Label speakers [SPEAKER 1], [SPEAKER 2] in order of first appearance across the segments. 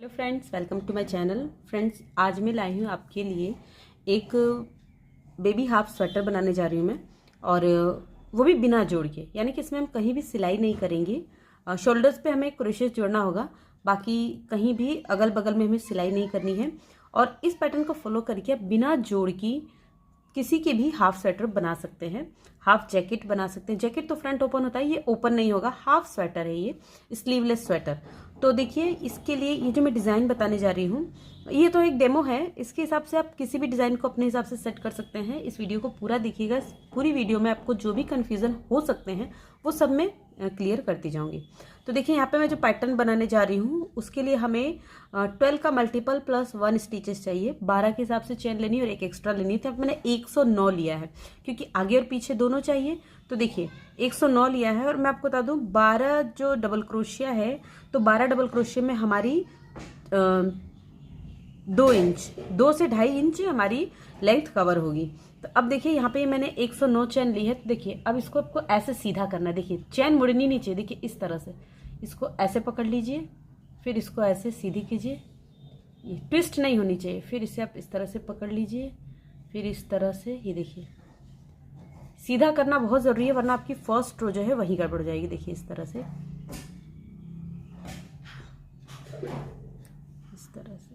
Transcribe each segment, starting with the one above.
[SPEAKER 1] Hello friends, welcome to my channel. Friends, आज मैं लाई हूँ आपके लिए एक बेबी हाफ स्वेटर बनाने जा रही हूँ मैं, और वो भी बिना जोड़ के, यानी कि इसमें हम कहीं भी सिलाई नहीं करेंगे। शोल्डर्स पे हमें क्रोशेस जोड़ना होगा, बाकी कहीं भी अगल बगल में हमें सिलाई नहीं करनी है। और इस पैटर्न को फॉलो करके आप बिना जोड़ की किसी के भी हाफ स्वेटर बना सकते हैं, हाफ जैकेट बना सकते हैं। जैकेट तो फ्रंट ओपन होता है, ये ओपन नहीं होगा, हाफ स्वेटर है ये, स्लीवलेस स्वेटर। तो देखिए, इसके लिए ये जो मैं डिज़ाइन बताने जा रही हूँ, ये तो एक डेमो है। इसके हिसाब से आप किसी भी डिज़ाइन को अपने हिसाब से सेट कर सकते हैं। इस वीडियो को पूरा देखिएगा। इस पूरी वीडियो में आपको जो भी कन्फ्यूज़न हो सकते हैं वो सब मैं क्लियर करती जाऊंगी। तो देखिए, यहाँ पे मैं जो पैटर्न बनाने जा रही हूँ उसके लिए हमें 12 का मल्टीपल प्लस 1 स्टिचेस चाहिए। 12 के हिसाब से चेन लेनी और एक एक्स्ट्रा लेनी थी। अब मैंने 109 लिया है क्योंकि आगे और पीछे दोनों चाहिए। तो देखिे 109 लिया है, और मैं आपको बता दूं 12 जो डबल क्रोशिया है, तो 12 डबल क्रोशिया में हमारी 2 इंच, 2 से 2.5 इंच हमारी लेंथ कवर होगी। तो अब देखिए, यहाँ पे मैंने 109 चैन ली है। तो देखिए, अब इसको आपको ऐसे सीधा करना है। देखिए, चैन मुड़नी नहीं चाहिए। देखिए, इस तरह से इसको ऐसे पकड़ लीजिए, फिर इसको ऐसे सीधी कीजिए। ये ट्विस्ट नहीं होनी चाहिए। फिर इसे आप इस तरह से पकड़ लीजिए, फिर इस तरह से। ये देखिए, सीधा करना बहुत ज़रूरी है, वरना आपकी फर्स्ट रो जो है वही गड़बड़ हो जाएगी। देखिए, इस तरह से, इस तरह से।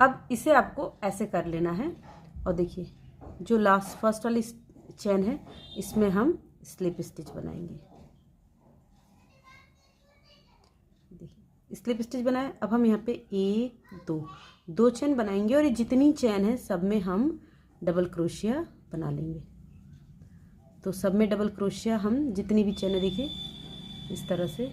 [SPEAKER 1] अब इसे आपको ऐसे कर लेना है। और देखिए, जो लास्ट फर्स्ट वाली चैन है इसमें हम स्लिप स्टिच बनाएंगे। देखिए, स्लिप स्टिच बनाए। अब हम यहाँ पे 1 2 चैन बनाएंगे, और ये जितनी चैन है सब में हम डबल क्रोशिया बना लेंगे। तो सब में डबल क्रोशिया हम जितनी भी चैन है, देखिए इस तरह से।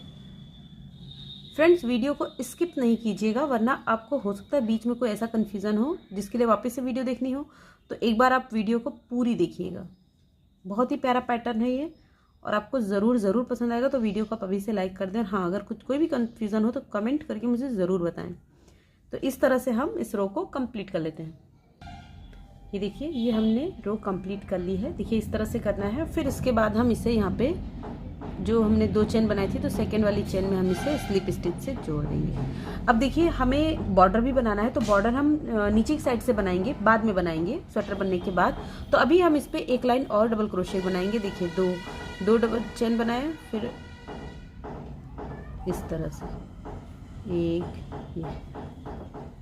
[SPEAKER 1] फ्रेंड्स, वीडियो को स्किप नहीं कीजिएगा, वरना आपको हो सकता है बीच में कोई ऐसा कन्फ्यूज़न हो जिसके लिए वापस से वीडियो देखनी हो। तो एक बार आप वीडियो को पूरी देखिएगा। बहुत ही प्यारा पैटर्न है ये, और आपको ज़रूर पसंद आएगा। तो वीडियो को आप अभी से लाइक कर दें। और हाँ, अगर कोई भी कन्फ्यूज़न हो तो कमेंट करके मुझे ज़रूर बताएं। तो इस तरह से हम इस रो को कंप्लीट कर लेते हैं। ये देखिए, ये हमने रो कंप्लीट कर ली है। देखिए, इस तरह से करना है। फिर इसके बाद हम इसे यहाँ पे जो हमने 2 चेन बनाई थी, तो सेकेंड वाली चेन में हम इसे स्लिप स्टिच से जोड़ देंगे। अब देखिए, हमें बॉर्डर भी बनाना है। तो बॉर्डर हम नीचे की साइड से बनाएंगे, बाद में बनाएंगे स्वेटर बनने के बाद। तो अभी हम इस पर एक लाइन और डबल क्रोशे बनाएंगे। देखिए, दो डबल चेन बनाए, फिर इस तरह से एक, ये।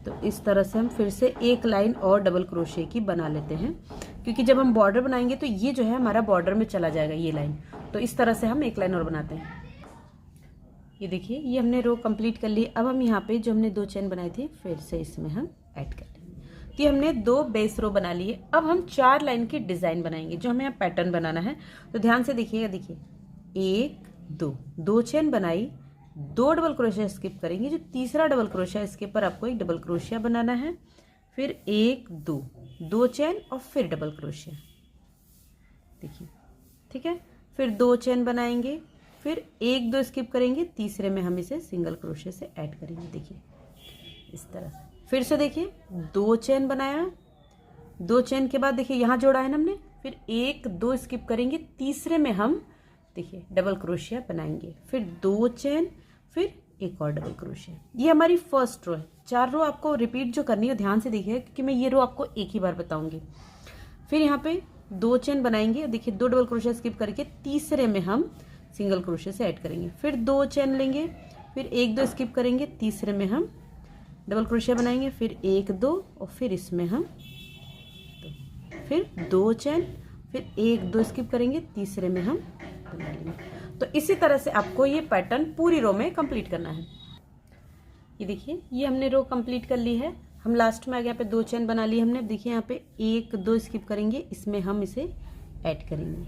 [SPEAKER 1] तो इस तरह से हम फिर से एक लाइन और डबल क्रोशे की बना लेते हैं, क्योंकि जब हम बॉर्डर बनाएंगे तो ये जो है हमारा बॉर्डर में चला जाएगा, ये लाइन। तो इस तरह से हम एक लाइन और बनाते हैं। ये देखिए, ये हमने रो कंप्लीट कर ली। अब हम यहाँ पे जो हमने 2 चेन बनाई थी फिर से इसमें हम ऐड कर लेंगे। तो ये हमने 2 बेस रो बना लिए। अब हम 4 लाइन की डिजाइन बनाएंगे, जो हमें यहाँ पैटर्न बनाना है। तो ध्यान से देखिएगा। देखिए, 1 2 चेन बनाई, 2 डबल क्रोशिया स्किप करेंगे। जो तीसरा डबल क्रोशिया, इसके ऊपर आपको एक डबल क्रोशिया बनाना है। फिर 1 2 चेन और फिर डबल क्रोशिया। देखिए, ठीक है। फिर 2 चेन बनाएंगे, फिर 1 2 स्किप करेंगे, तीसरे में हम इसे सिंगल क्रोशिया से ऐड करेंगे। देखिए, इस तरह से। फिर से देखिए, 2 चेन बनाया, 2 चेन के बाद देखिए यहाँ जोड़ा है ना हमने, फिर 1 2 स्किप करेंगे, तीसरे में हम देखिए डबल क्रोशिया बनाएंगे। फिर 2 चेन, फिर एक और डबल क्रोशिया। ये हमारी फर्स्ट रो है। 4 रो आपको रिपीट जो करनी है ध्यान से देखिए, क्योंकि मैं ये रो आपको एक ही बार बताऊंगी। फिर यहाँ पे 2 चेन बनाएंगे। देखिए, 2 डबल क्रोशिया स्किप करके तीसरे में हम सिंगल क्रोशिया से ऐड करेंगे। फिर 2 चेन लेंगे, फिर 1 2 स्किप करेंगे, तीसरे में हम डबल क्रोशिया बनाएंगे। फिर 1 2 और फिर इसमें हम फिर 2 चेन, फिर 1 2 स्किप करेंगे, तीसरे में हम बना लेंगे। तो इसी तरह से आपको ये पैटर्न पूरी रो में कंप्लीट करना है। ये देखिए, ये हमने रो कंप्लीट कर ली है। हम लास्ट में आगे यहाँ पे 2 चेन बना ली हमने। देखिए, यहाँ पे 1 2 स्किप करेंगे, इसमें हम इसे ऐड करेंगे।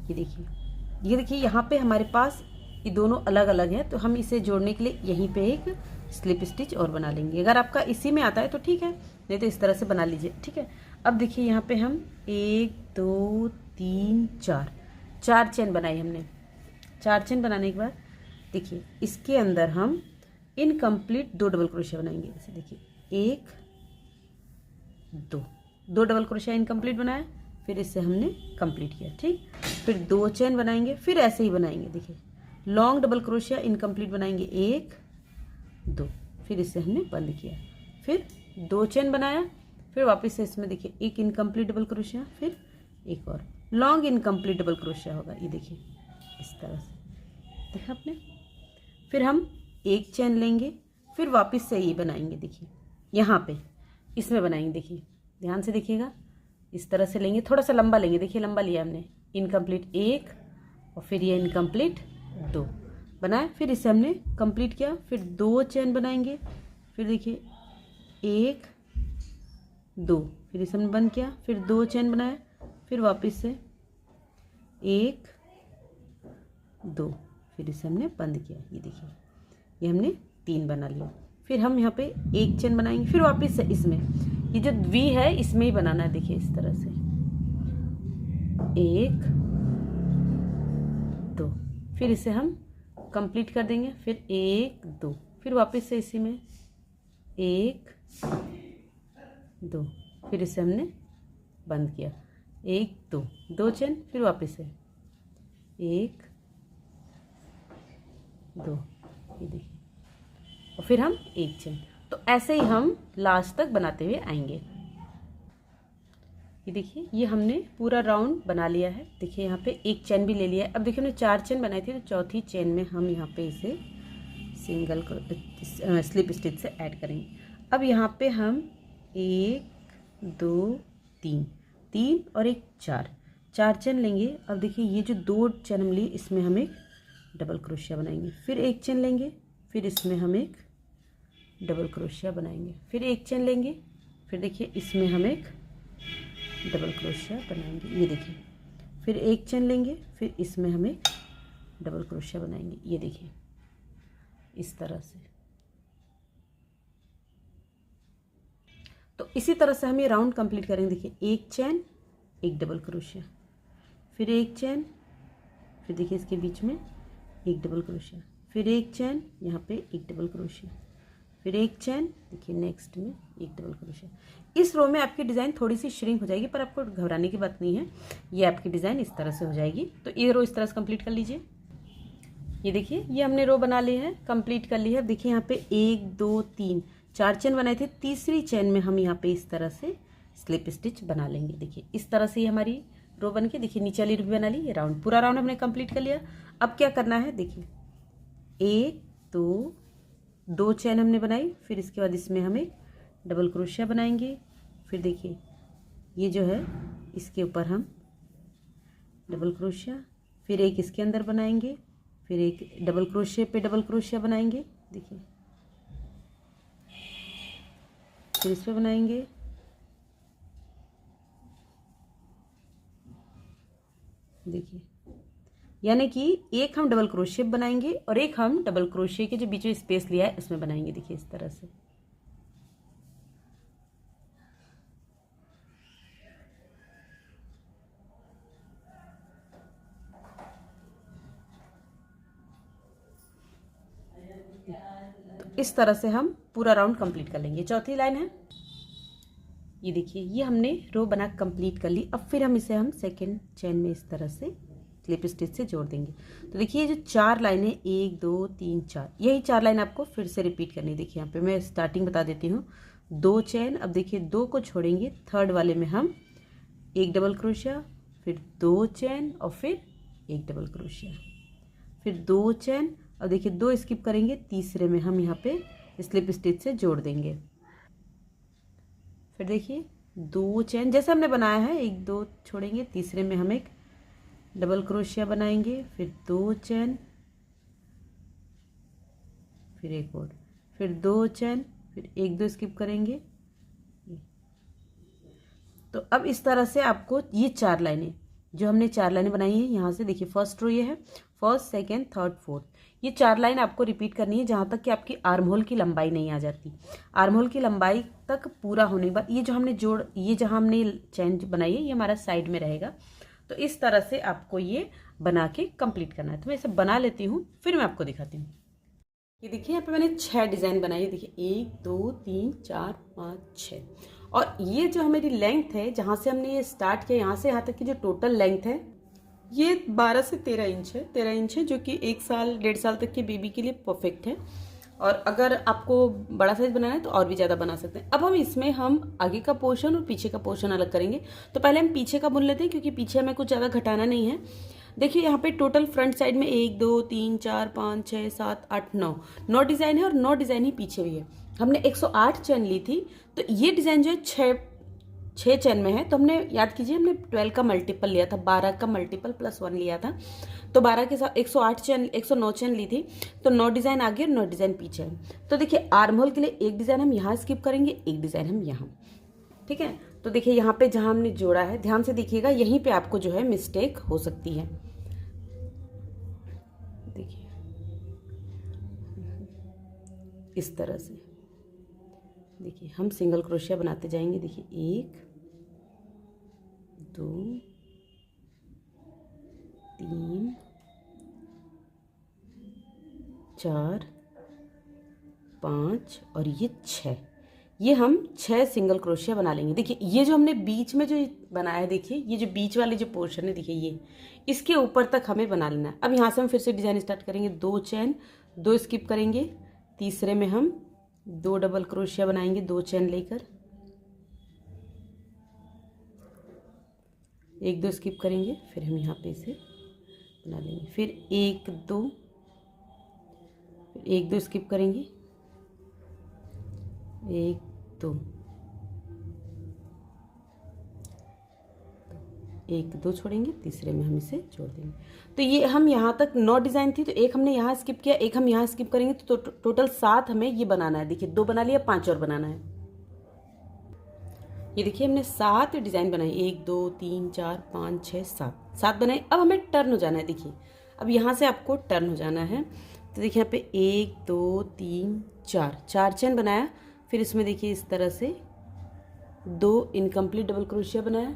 [SPEAKER 1] ये देखिए, यहाँ पे हमारे पास ये दोनों अलग अलग है, तो हम इसे जोड़ने के लिए यहीं पे एक स्लिप स्टिच और बना लेंगे। अगर आपका इसी में आता है तो ठीक है, नहीं तो इस तरह से बना लीजिए। ठीक है। अब देखिए, यहाँ पे हम 1 2 3 4 चेन बनाई हमने। 4 चेन बनाने के बाद देखिए, इसके अंदर हम इनकम्प्लीट 2 डबल क्रोशिया बनाएंगे। जैसे देखिए, 1 2 डबल क्रोशिया इनकम्प्लीट बनाया, फिर इससे हमने कंप्लीट किया। ठीक। फिर 2 चेन बनाएंगे, फिर ऐसे ही बनाएंगे। देखिए, लॉन्ग डबल क्रोशिया इनकम्प्लीट बनाएंगे 1 2, फिर इसे हमने बंद किया, फिर 2 चेन बनाया, फिर वापस से इसमें देखिए एक इनकम्प्लीट डबल क्रोशिया, फिर एक और लॉन्ग इनकम्प्लीट डबल क्रोशिया होगा, ये देखिए इस तरह से, देखा आपने। फिर हम एक चेन लेंगे, फिर वापस से ये बनाएंगे, देखिए यहाँ पे इसमें बनाएंगे, देखिए ध्यान से देखिएगा, इस तरह से लेंगे, थोड़ा सा लंबा लेंगे, देखिए लंबा लिया हमने, इनकम्प्लीट 1 और फिर ये इनकम्प्लीट 2 बनाया, फिर इसे हमने कंप्लीट किया, फिर 2 चेन बनाएंगे, फिर देखिए 1 2, फिर इसे हमने बंद किया, फिर 2 चेन बनाया, फिर वापस से 1 2, फिर इसे हमने बंद किया, ये देखिए ये हमने 3 बना लिया। फिर हम यहाँ पे एक चेन बनाएंगे, फिर वापस से इसमें ये जो वी है इसमें ही बनाना है, देखिए इस तरह से 1 2, फिर इसे हम कंप्लीट कर देंगे, फिर 1 2, फिर वापस से इसी में 1 2, फिर इसे हमने बंद किया, 1 2 2 चेन, फिर वापस से 1 2, ये देखिए, और फिर हम एक चेन। तो ऐसे ही हम लास्ट तक बनाते हुए आएंगे। ये देखिए ये हमने पूरा राउंड बना लिया है, देखिए यहाँ पे एक चेन भी ले लिया है। अब देखिए हमने 4 चेन बनाई थी, तो चौथी चेन में हम यहाँ पे इसे सिंगल स्लिप स्टिच से ऐड करेंगे। अब यहाँ पे हम 1 2 3 और एक 4 चेन लेंगे। अब देखिए ये जो 2 चेन हम लिए इसमें हम एक डबल क्रोशिया बनाएंगे, फिर एक चेन लेंगे, फिर इसमें हम एक डबल क्रोशिया बनाएंगे, फिर एक चेन लेंगे, फिर देखिए इसमें हम एक डबल क्रोशिया बनाएंगे, ये देखिए, फिर एक चेन लेंगे, फिर इसमें हम एक डबल क्रोशिया बनाएंगे, ये देखिए इस तरह से। तो इसी तरह से हम ये राउंड कंप्लीट करेंगे। देखिए एक चेन, एक डबल क्रोशिया, फिर एक चेन, फिर देखिए इसके बीच में एक डबल क्रोशिया, फिर एक चेन, यहाँ पे एक डबल क्रोशिया, फिर एक चेन, देखिए नेक्स्ट में एक डबल क्रोशिया। इस रो में आपकी डिज़ाइन थोड़ी सी श्रिंक हो जाएगी, पर आपको घबराने की बात नहीं है, ये आपकी डिज़ाइन इस तरह से हो जाएगी। तो ये रो इस तरह से कंप्लीट कर लीजिए। ये देखिए ये हमने रो बना ली है, कंप्लीट कर ली है। अब देखिए यहाँ पे 1 2 3 4 चेन बनाए थे, तीसरी चेन में हम यहाँ पे इस तरह से स्लिप स्टिच बना लेंगे। देखिए इस तरह से ये हमारी रो बन के, देखिए नीचे वाली रो भी बना ली, ये राउंड पूरा राउंड हमने कंप्लीट कर लिया। अब क्या करना है, देखिए 1 2 चेन हमने बनाई, फिर इसके बाद इसमें हम एक डबल क्रोशिया बनाएंगे, फिर देखिए ये जो है इसके ऊपर हम डबल क्रोशिया, फिर एक इसके अंदर बनाएंगे, फिर एक डबल क्रोशिया पे डबल क्रोशिया बनाएंगे, देखिए फिर इस पे बनाएंगे, देखिए यानी कि एक हम डबल क्रोशिया बनाएंगे और एक हम डबल क्रोशिया के जो बीच में स्पेस लिया है उसमें बनाएंगे, देखिए इस तरह से। तो इस तरह से हम पूरा राउंड कंप्लीट कर लेंगे। चौथी लाइन है, ये देखिए ये हमने रो बना कंप्लीट कर ली। अब फिर हम इसे सेकेंड चेन में इस तरह से स्लिप स्टिच से जोड़ देंगे। तो देखिए ये जो 4 लाइनें 1 2 3 4, यही 4 लाइन आपको फिर से रिपीट करनी है। देखिए यहाँ पे मैं स्टार्टिंग बता देती हूँ, 2 चेन, अब देखिए 2 को छोड़ेंगे, थर्ड वाले में हम एक डबल क्रोशिया, फिर 2 चेन और फिर एक डबल क्रोशिया, फिर 2 चेन, अब देखिए 2 स्किप करेंगे, तीसरे में हम यहाँ पे स्लिप स्टिच से जोड़ देंगे। फिर देखिए 2 चेन जैसे हमने बनाया है, 1 2 छोड़ेंगे, तीसरे में हम एक डबल क्रोशिया बनाएंगे, फिर 2 चेन, फिर एक और, फिर 2 चेन, फिर 1 2 स्किप करेंगे। तो अब इस तरह से आपको ये 4 लाइनें जो हमने 4 लाइनें बनाई हैं, यहाँ से देखिए फर्स्ट रो ये है, फर्स्ट सेकेंड थर्ड फोर्थ, ये 4 लाइन आपको रिपीट करनी है जहाँ तक कि आपकी आर्म होल की लंबाई नहीं आ जाती। आर्म होल की लंबाई तक पूरा होने के बाद ये जो हमने ये जहाँ हमने चेन बनाई है ये हमारा साइड में रहेगा। तो इस तरह से आपको ये बना के कंप्लीट करना है। तो मैं इसे बना लेती हूँ, फिर मैं आपको दिखाती हूँ। ये देखिए यहाँ पे मैंने 6 डिज़ाइन बनाई है। देखिए 1 2 3 4 5 6, और ये जो हमारी लेंथ है, जहाँ से हमने ये स्टार्ट किया यहाँ से यहाँ तक की जो टोटल लेंथ है ये 12 से 13 इंच है, 13 इंच है, जो कि 1 साल 1.5 साल तक के बेबी के लिए परफेक्ट है। और अगर आपको बड़ा साइज बनाना है तो और भी ज़्यादा बना सकते हैं। अब हम इसमें हम आगे का पोर्शन और पीछे का पोर्शन अलग करेंगे। तो पहले हम पीछे का बुन लेते हैं, क्योंकि पीछे हमें कुछ ज़्यादा घटाना नहीं है। देखिए यहाँ पे टोटल फ्रंट साइड में 1 2 3 4 5 6 7 8 9 डिज़ाइन है, और 9 डिज़ाइन ही पीछे भी है। हमने 108 चैन ली थी, तो ये डिज़ाइन जो है 6 चैन में है। तो हमने याद कीजिए, हमने 12 का मल्टीपल लिया था, 12 का मल्टीपल +1 लिया था। तो 12 के साथ 108 चैन 109 चैन ली थी, तो 9 डिज़ाइन आगे और 9 डिज़ाइन पीछे है। तो देखिए आर्म होल के लिए एक डिज़ाइन हम यहाँ स्किप करेंगे, एक डिज़ाइन हम यहाँ, ठीक है। तो देखिए यहाँ पे जहाँ हमने जोड़ा है, ध्यान से देखिएगा, यहीं पे आपको जो है मिस्टेक हो सकती है। देखिए इस तरह से, देखिए हम सिंगल क्रोशिया बनाते जाएंगे। देखिए 1 2 3 4 5 और ये 6, ये हम 6 सिंगल क्रोशिया बना लेंगे। देखिए ये जो हमने बीच में जो बनाया है, देखिए ये जो बीच वाले जो पोर्शन है, देखिए ये इसके ऊपर तक हमें बना लेना है। अब यहाँ से हम फिर से डिज़ाइन स्टार्ट करेंगे। 2 चैन 2 स्किप करेंगे, तीसरे में हम 2 डबल क्रोशिया बनाएंगे, 2 चैन लेकर, 1 2 स्किप करेंगे, फिर हम यहाँ पे इसे बना लेंगे। फिर 1 2, फिर 1 2 स्किप करेंगे, 1 2, 1 2 छोड़ेंगे, तीसरे में हम इसे जोड़ देंगे। तो ये हम यहाँ तक 9 डिज़ाइन थी, तो एक हमने यहाँ स्किप किया, एक हम यहाँ स्किप करेंगे, तो टोटल 7 हमें ये बनाना है। देखिए 2 बना लिया, 5 और बनाना है। ये देखिए हमने 7 डिज़ाइन बनाई, 1 2 3 4 5 6 7 बनाए। अब हमें टर्न हो जाना है। देखिए अब यहाँ से आपको टर्न हो जाना है। तो देखिए यहाँ पे 1 2 3 4 चैन बनाया, फिर इसमें देखिए इस तरह से 2 इनकम्प्लीट डबल क्रोशिया बनाया,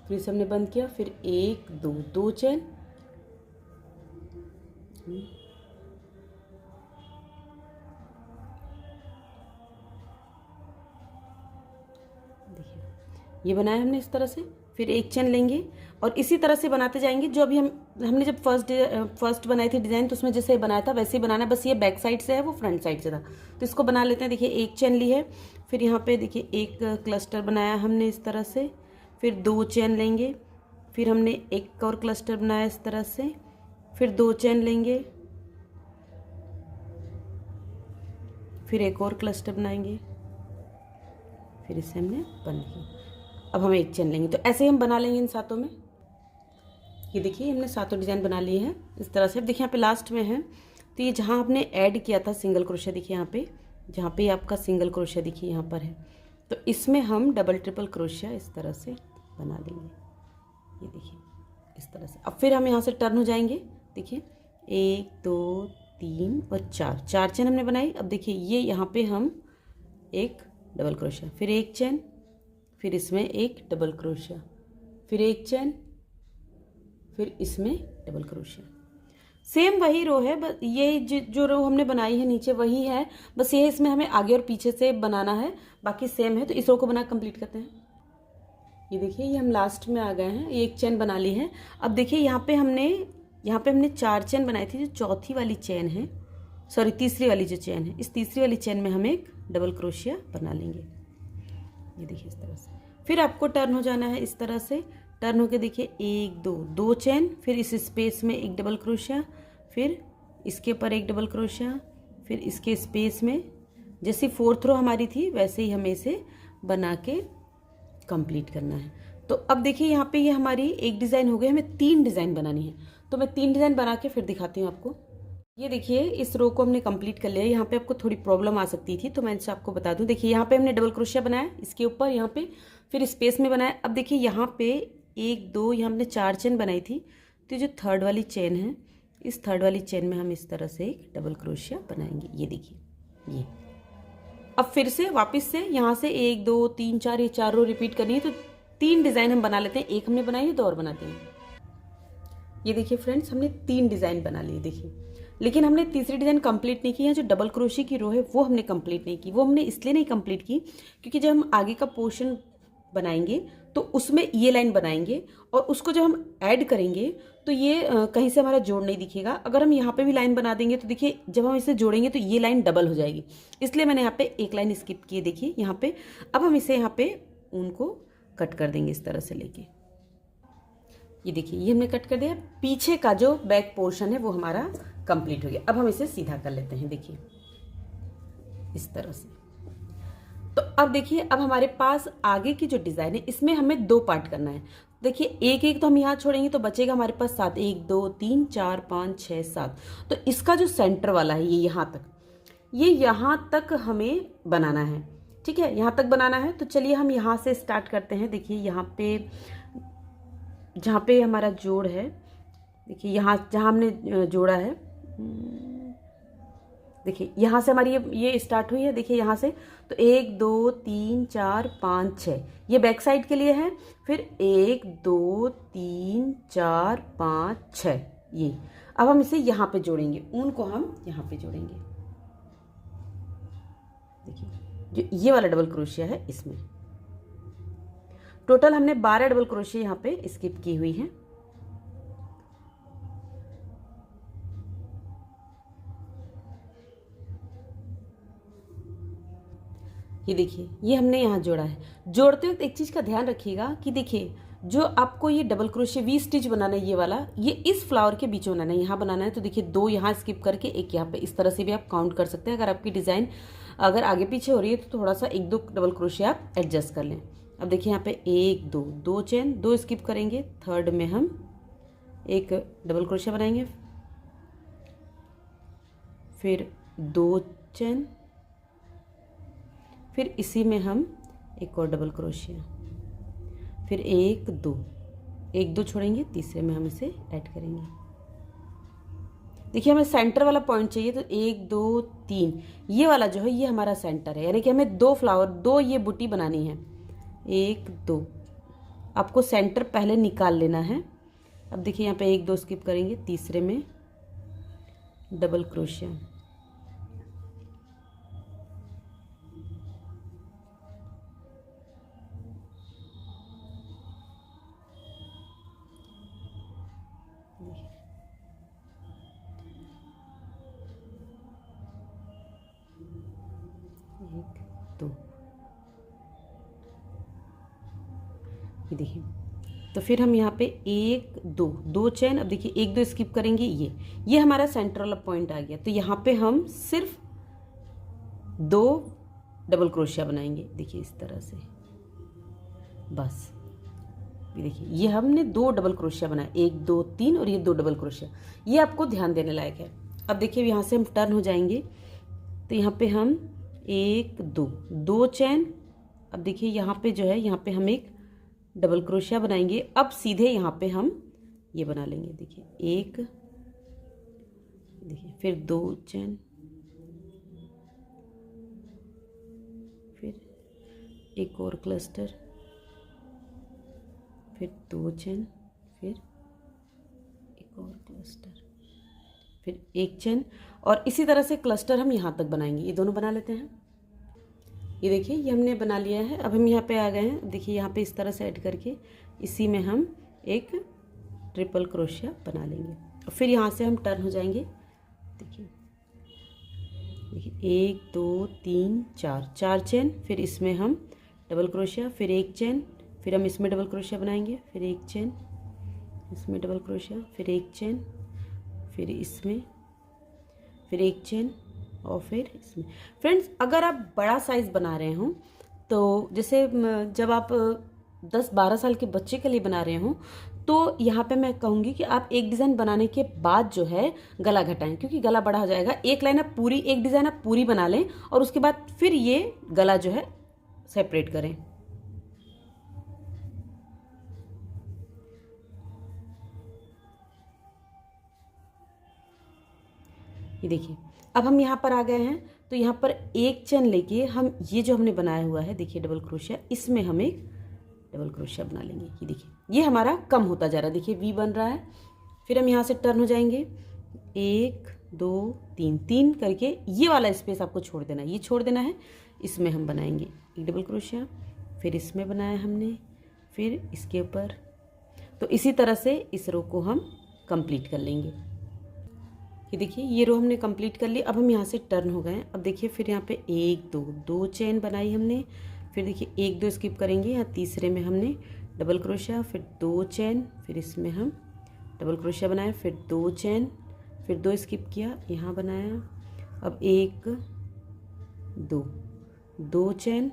[SPEAKER 1] फिर इसे हमने बंद किया, फिर 1 2 चैन, देखिए ये बनाया हमने इस तरह से। फिर 1 चैन लेंगे और इसी तरह से बनाते जाएंगे। जो अभी हमने जब फर्स्ट बनाई थी डिज़ाइन, तो उसमें जैसे बनाया था वैसे ही बनाना है, बस ये बैक साइड से है, वो फ्रंट साइड से था। तो इसको बना लेते हैं। देखिए 1 चैन ली है, फिर यहाँ पे देखिए एक क्लस्टर बनाया हमने इस तरह से, फिर 2 चैन लेंगे, फिर हमने एक और क्लस्टर बनाया इस तरह से, फिर 2 चैन लेंगे, फिर एक और क्लस्टर बनाएंगे, फिर इसे हमने बंद किया। अब हम 1 चैन लेंगे। तो ऐसे ही हम बना लेंगे इन 7 में। ये देखिए हमने 7 डिज़ाइन बना लिए हैं इस तरह से। अब देखिए यहाँ पे लास्ट में है, तो ये जहाँ आपने ऐड किया था सिंगल क्रोशिया, देखिए यहाँ पे जहाँ पे आपका सिंगल क्रोशिया देखिए यहाँ पर है, तो इसमें हम डबल ट्रिपल क्रोशिया इस तरह से बना लेंगे। ये देखिए इस तरह से। अब फिर हम यहाँ से टर्न हो जाएंगे। देखिए 1 2 3 और 4 चैन हमने बनाई। अब देखिए ये यहाँ पे हम एक डबल क्रोशिया, फिर 1 चैन, फिर इसमें एक डबल क्रोशिया, फिर 1 चैन, फिर इसमें डबल क्रोशिया। सेम वही रो है, बस ये जो रो हमने बनाई है नीचे वही है, बस ये इसमें हमें आगे और पीछे से बनाना है, बाकी सेम है। तो इस रो को बना कंप्लीट करते हैं। ये देखिए ये हम लास्ट में आ गए हैं, 1 चैन बना ली है। अब देखिए यहाँ पे हमने 4 चैन बनाई थी। जो चौथी वाली चैन है, सॉरी तीसरी वाली जो चैन है, इस तीसरी वाली चैन में हम एक डबल क्रोशिया बना लेंगे। ये देखिए इस तरह से। फिर आपको टर्न हो जाना है इस तरह से। टर्न होके देखिए 1 2 चैन, फिर इस स्पेस में एक डबल क्रोशिया, फिर इसके ऊपर एक डबल क्रोशिया, फिर इसके स्पेस में, जैसे 4th रो हमारी थी वैसे ही हमें इसे बना के कंप्लीट करना है। तो अब देखिए यहाँ पे ये हमारी एक डिज़ाइन हो गई, हमें 3 डिज़ाइन बनानी है। तो मैं 3 डिज़ाइन बना के फिर दिखाती हूँ आपको। ये देखिए इस रो को हमने कंप्लीट कर लिया। यहाँ पे आपको थोड़ी प्रॉब्लम आ सकती थी, तो मैं इसे आपको बता दूँ। देखिए यहाँ पे हमने डबल क्रोशिया बनाया, इसके ऊपर यहाँ पे, फिर स्पेस में बनाया। अब देखिए यहाँ पे 1 2 यहाँ हमने 4 चेन बनाई थी। तो जो 3rd वाली चेन है, इस 3rd वाली चेन में हम इस तरह से एक डबल क्रोशिया बनाएंगे। ये देखिए ये। अब फिर से वापस से यहाँ से 1 2 3 4 ये 4 रो रिपीट करनी है। तो 3 डिज़ाइन हम बना लेते हैं। एक हमने बनाई है, 2 और बनाते हैं। ये देखिए फ्रेंड्स, हमने 3 डिज़ाइन बना लिए देखिए, लेकिन हमने तीसरी डिज़ाइन कंप्लीट नहीं की है। जो डबल क्रोशिया की रो है वो हमने कंप्लीट नहीं की। वो हमने इसलिए नहीं कंप्लीट की क्योंकि जब हम आगे का पोर्शन बनाएंगे तो उसमें ये लाइन बनाएंगे, और उसको जब हम ऐड करेंगे तो ये कहीं से हमारा जोड़ नहीं दिखेगा। अगर हम यहाँ पे भी लाइन बना देंगे तो देखिए जब हम इसे जोड़ेंगे तो ये लाइन डबल हो जाएगी, इसलिए मैंने यहाँ पे एक लाइन स्किप की है। देखिए यहाँ पे अब हम इसे यहाँ पे ऊन को कट कर देंगे इस तरह से लेके। ये देखिए ये हमने कट कर दिया, पीछे का जो बैक पोर्शन है वो हमारा कंप्लीट हो गया। अब हम इसे सीधा कर लेते हैं, देखिए इस तरह से। तो अब देखिए अब हमारे पास आगे की जो डिजाइन है इसमें हमें 2 पार्ट करना है। देखिए एक एक तो हम यहाँ छोड़ेंगे तो बचेगा हमारे पास 7, 1 2 3 4 5 6 7। तो इसका जो सेंटर वाला है ये यहाँ तक हमें बनाना है, ठीक है, यहाँ तक बनाना है। तो चलिए हम यहाँ से स्टार्ट करते हैं। देखिए यहाँ पे जहाँ पे हमारा जोड़ है, देखिए यहाँ जहाँ हमने जोड़ा है, देखिए यहाँ से हमारी ये स्टार्ट हुई है। देखिए यहाँ से तो 1 2 3 4 5 6 ये बैक साइड के लिए है, फिर 1 2 3 4 5 6 ये। अब हम इसे यहाँ पे जोड़ेंगे, ऊन को हम यहाँ पे जोड़ेंगे। देखिए जो ये वाला डबल क्रोशिया है इसमें टोटल हमने 12 डबल क्रोशिया यहाँ पे स्किप की हुई है। ये देखिए ये हमने यहाँ जोड़ा है। जोड़ते वक्त एक चीज का ध्यान रखिएगा कि देखिए जो आपको ये डबल क्रोशिया वी स्टिच बनाना है, ये वाला ये इस फ्लावर के बीच में बनाना है, यहाँ बनाना है। तो देखिए 2 यहाँ स्किप करके 1 यहाँ पे, इस तरह से भी आप काउंट कर सकते हैं। अगर आपकी डिजाइन अगर आगे पीछे हो रही है तो थोड़ा सा 1 2 डबल क्रोशिया आप एडजस्ट कर लें। अब देखिए यहाँ पे 1 2 2 चेन, 2 स्किप करेंगे, थर्ड में हम 1 डबल क्रोशिया बनाएंगे, फिर 2 चेन, फिर इसी में हम 1 और डबल क्रोशिया, फिर 1 2 छोड़ेंगे, तीसरे में हम इसे ऐड करेंगे। देखिए हमें सेंटर वाला पॉइंट चाहिए, तो 1 2 3 ये वाला जो है ये हमारा सेंटर है, यानी कि हमें 2 फ्लावर 2 ये बूटी बनानी है। 1 2 आपको सेंटर पहले निकाल लेना है। अब देखिए यहाँ पे 1 2 स्किप करेंगे, तीसरे में डबल क्रोशिया, ये देखिए। तो फिर हम यहाँ पे 1 2 चेन, अब देखिए 1 2 स्किप करेंगे, ये हमारा सेंटर वाला पॉइंट आ गया। तो यहाँ पे हम सिर्फ 2 डबल क्रोशिया बनाएंगे, देखिए इस तरह से, बस। ये देखिए ये हमने 2 डबल क्रोशिया बनाया, 1 2 3 और ये 2 डबल क्रोशिया, ये आपको ध्यान देने लायक है। अब देखिए यहाँ से हम टर्न हो जाएंगे, तो यहाँ पे हम 1 2 चेन, अब देखिए यहाँ पे जो है यहाँ पे हम 1 डबल क्रोशिया बनाएंगे। अब सीधे यहाँ पे हम ये बना लेंगे, देखिए 1, देखिए फिर 2 चेन, फिर 1 और क्लस्टर, फिर 2 चेन, फिर 1 और क्लस्टर, फिर 1 चेन, और इसी तरह से क्लस्टर हम यहाँ तक बनाएंगे। ये दोनों बना लेते हैं। ये देखिए ये हमने बना लिया है। अब हम यहाँ पे आ गए हैं, देखिए यहाँ पे इस तरह से ऐड करके इसी में हम 1 ट्रिपल क्रोशिया बना लेंगे, और फिर यहाँ से हम टर्न हो जाएंगे। देखिए 1 2 3 4 चेन, फिर इसमें हम डबल क्रोशिया, फिर 1 चेन, फिर हम इसमें डबल क्रोशिया बनाएंगे, फिर 1 चेन, इसमें डबल क्रोशिया, फिर 1 चेन, फिर इसमें, फिर 1 चेन, और फिर इसमें। फ्रेंड्स अगर आप बड़ा साइज बना रहे हो, तो जैसे जब आप 10-12 साल के बच्चे के लिए बना रहे हो, तो यहाँ पे मैं कहूँगी कि आप एक डिज़ाइन बनाने के बाद जो है गला घटाएं, क्योंकि गला बड़ा हो जाएगा। एक लाइन आप पूरी, एक डिज़ाइन आप पूरी बना लें, और उसके बाद फिर ये गला जो है सेपरेट करें। ये देखिए अब हम यहाँ पर आ गए हैं, तो यहाँ पर 1 चेन लेके हम ये जो हमने बनाया हुआ है, देखिए डबल क्रोशिया, इसमें हम 1 डबल क्रोशिया बना लेंगे। ये देखिए ये हमारा कम होता जा रहा है, देखिए वी बन रहा है। फिर हम यहाँ से टर्न हो जाएंगे, 1 2 3 करके ये वाला स्पेस आपको छोड़ देना है, ये छोड़ देना है। इसमें हम बनाएंगे 1 डबल क्रोशिया, फिर इसमें बनाया हमने, फिर इसके ऊपर। तो इसी तरह से इस रो को हम कंप्लीट कर लेंगे। ये देखिए ये रो हमने कंप्लीट कर ली। अब हम यहाँ से टर्न हो गए। अब देखिए फिर यहाँ पे 1 2 2 चेन बनाई हमने। फिर देखिए 1 2 स्किप करेंगे, यहाँ तीसरे में हमने डबल क्रोशिया, फिर 2 चेन, फिर इसमें हम डबल क्रोशिया बनाया, फिर 2 चेन, फिर 2 स्किप किया, यहाँ बनाया। अब 1 2 2 चेन,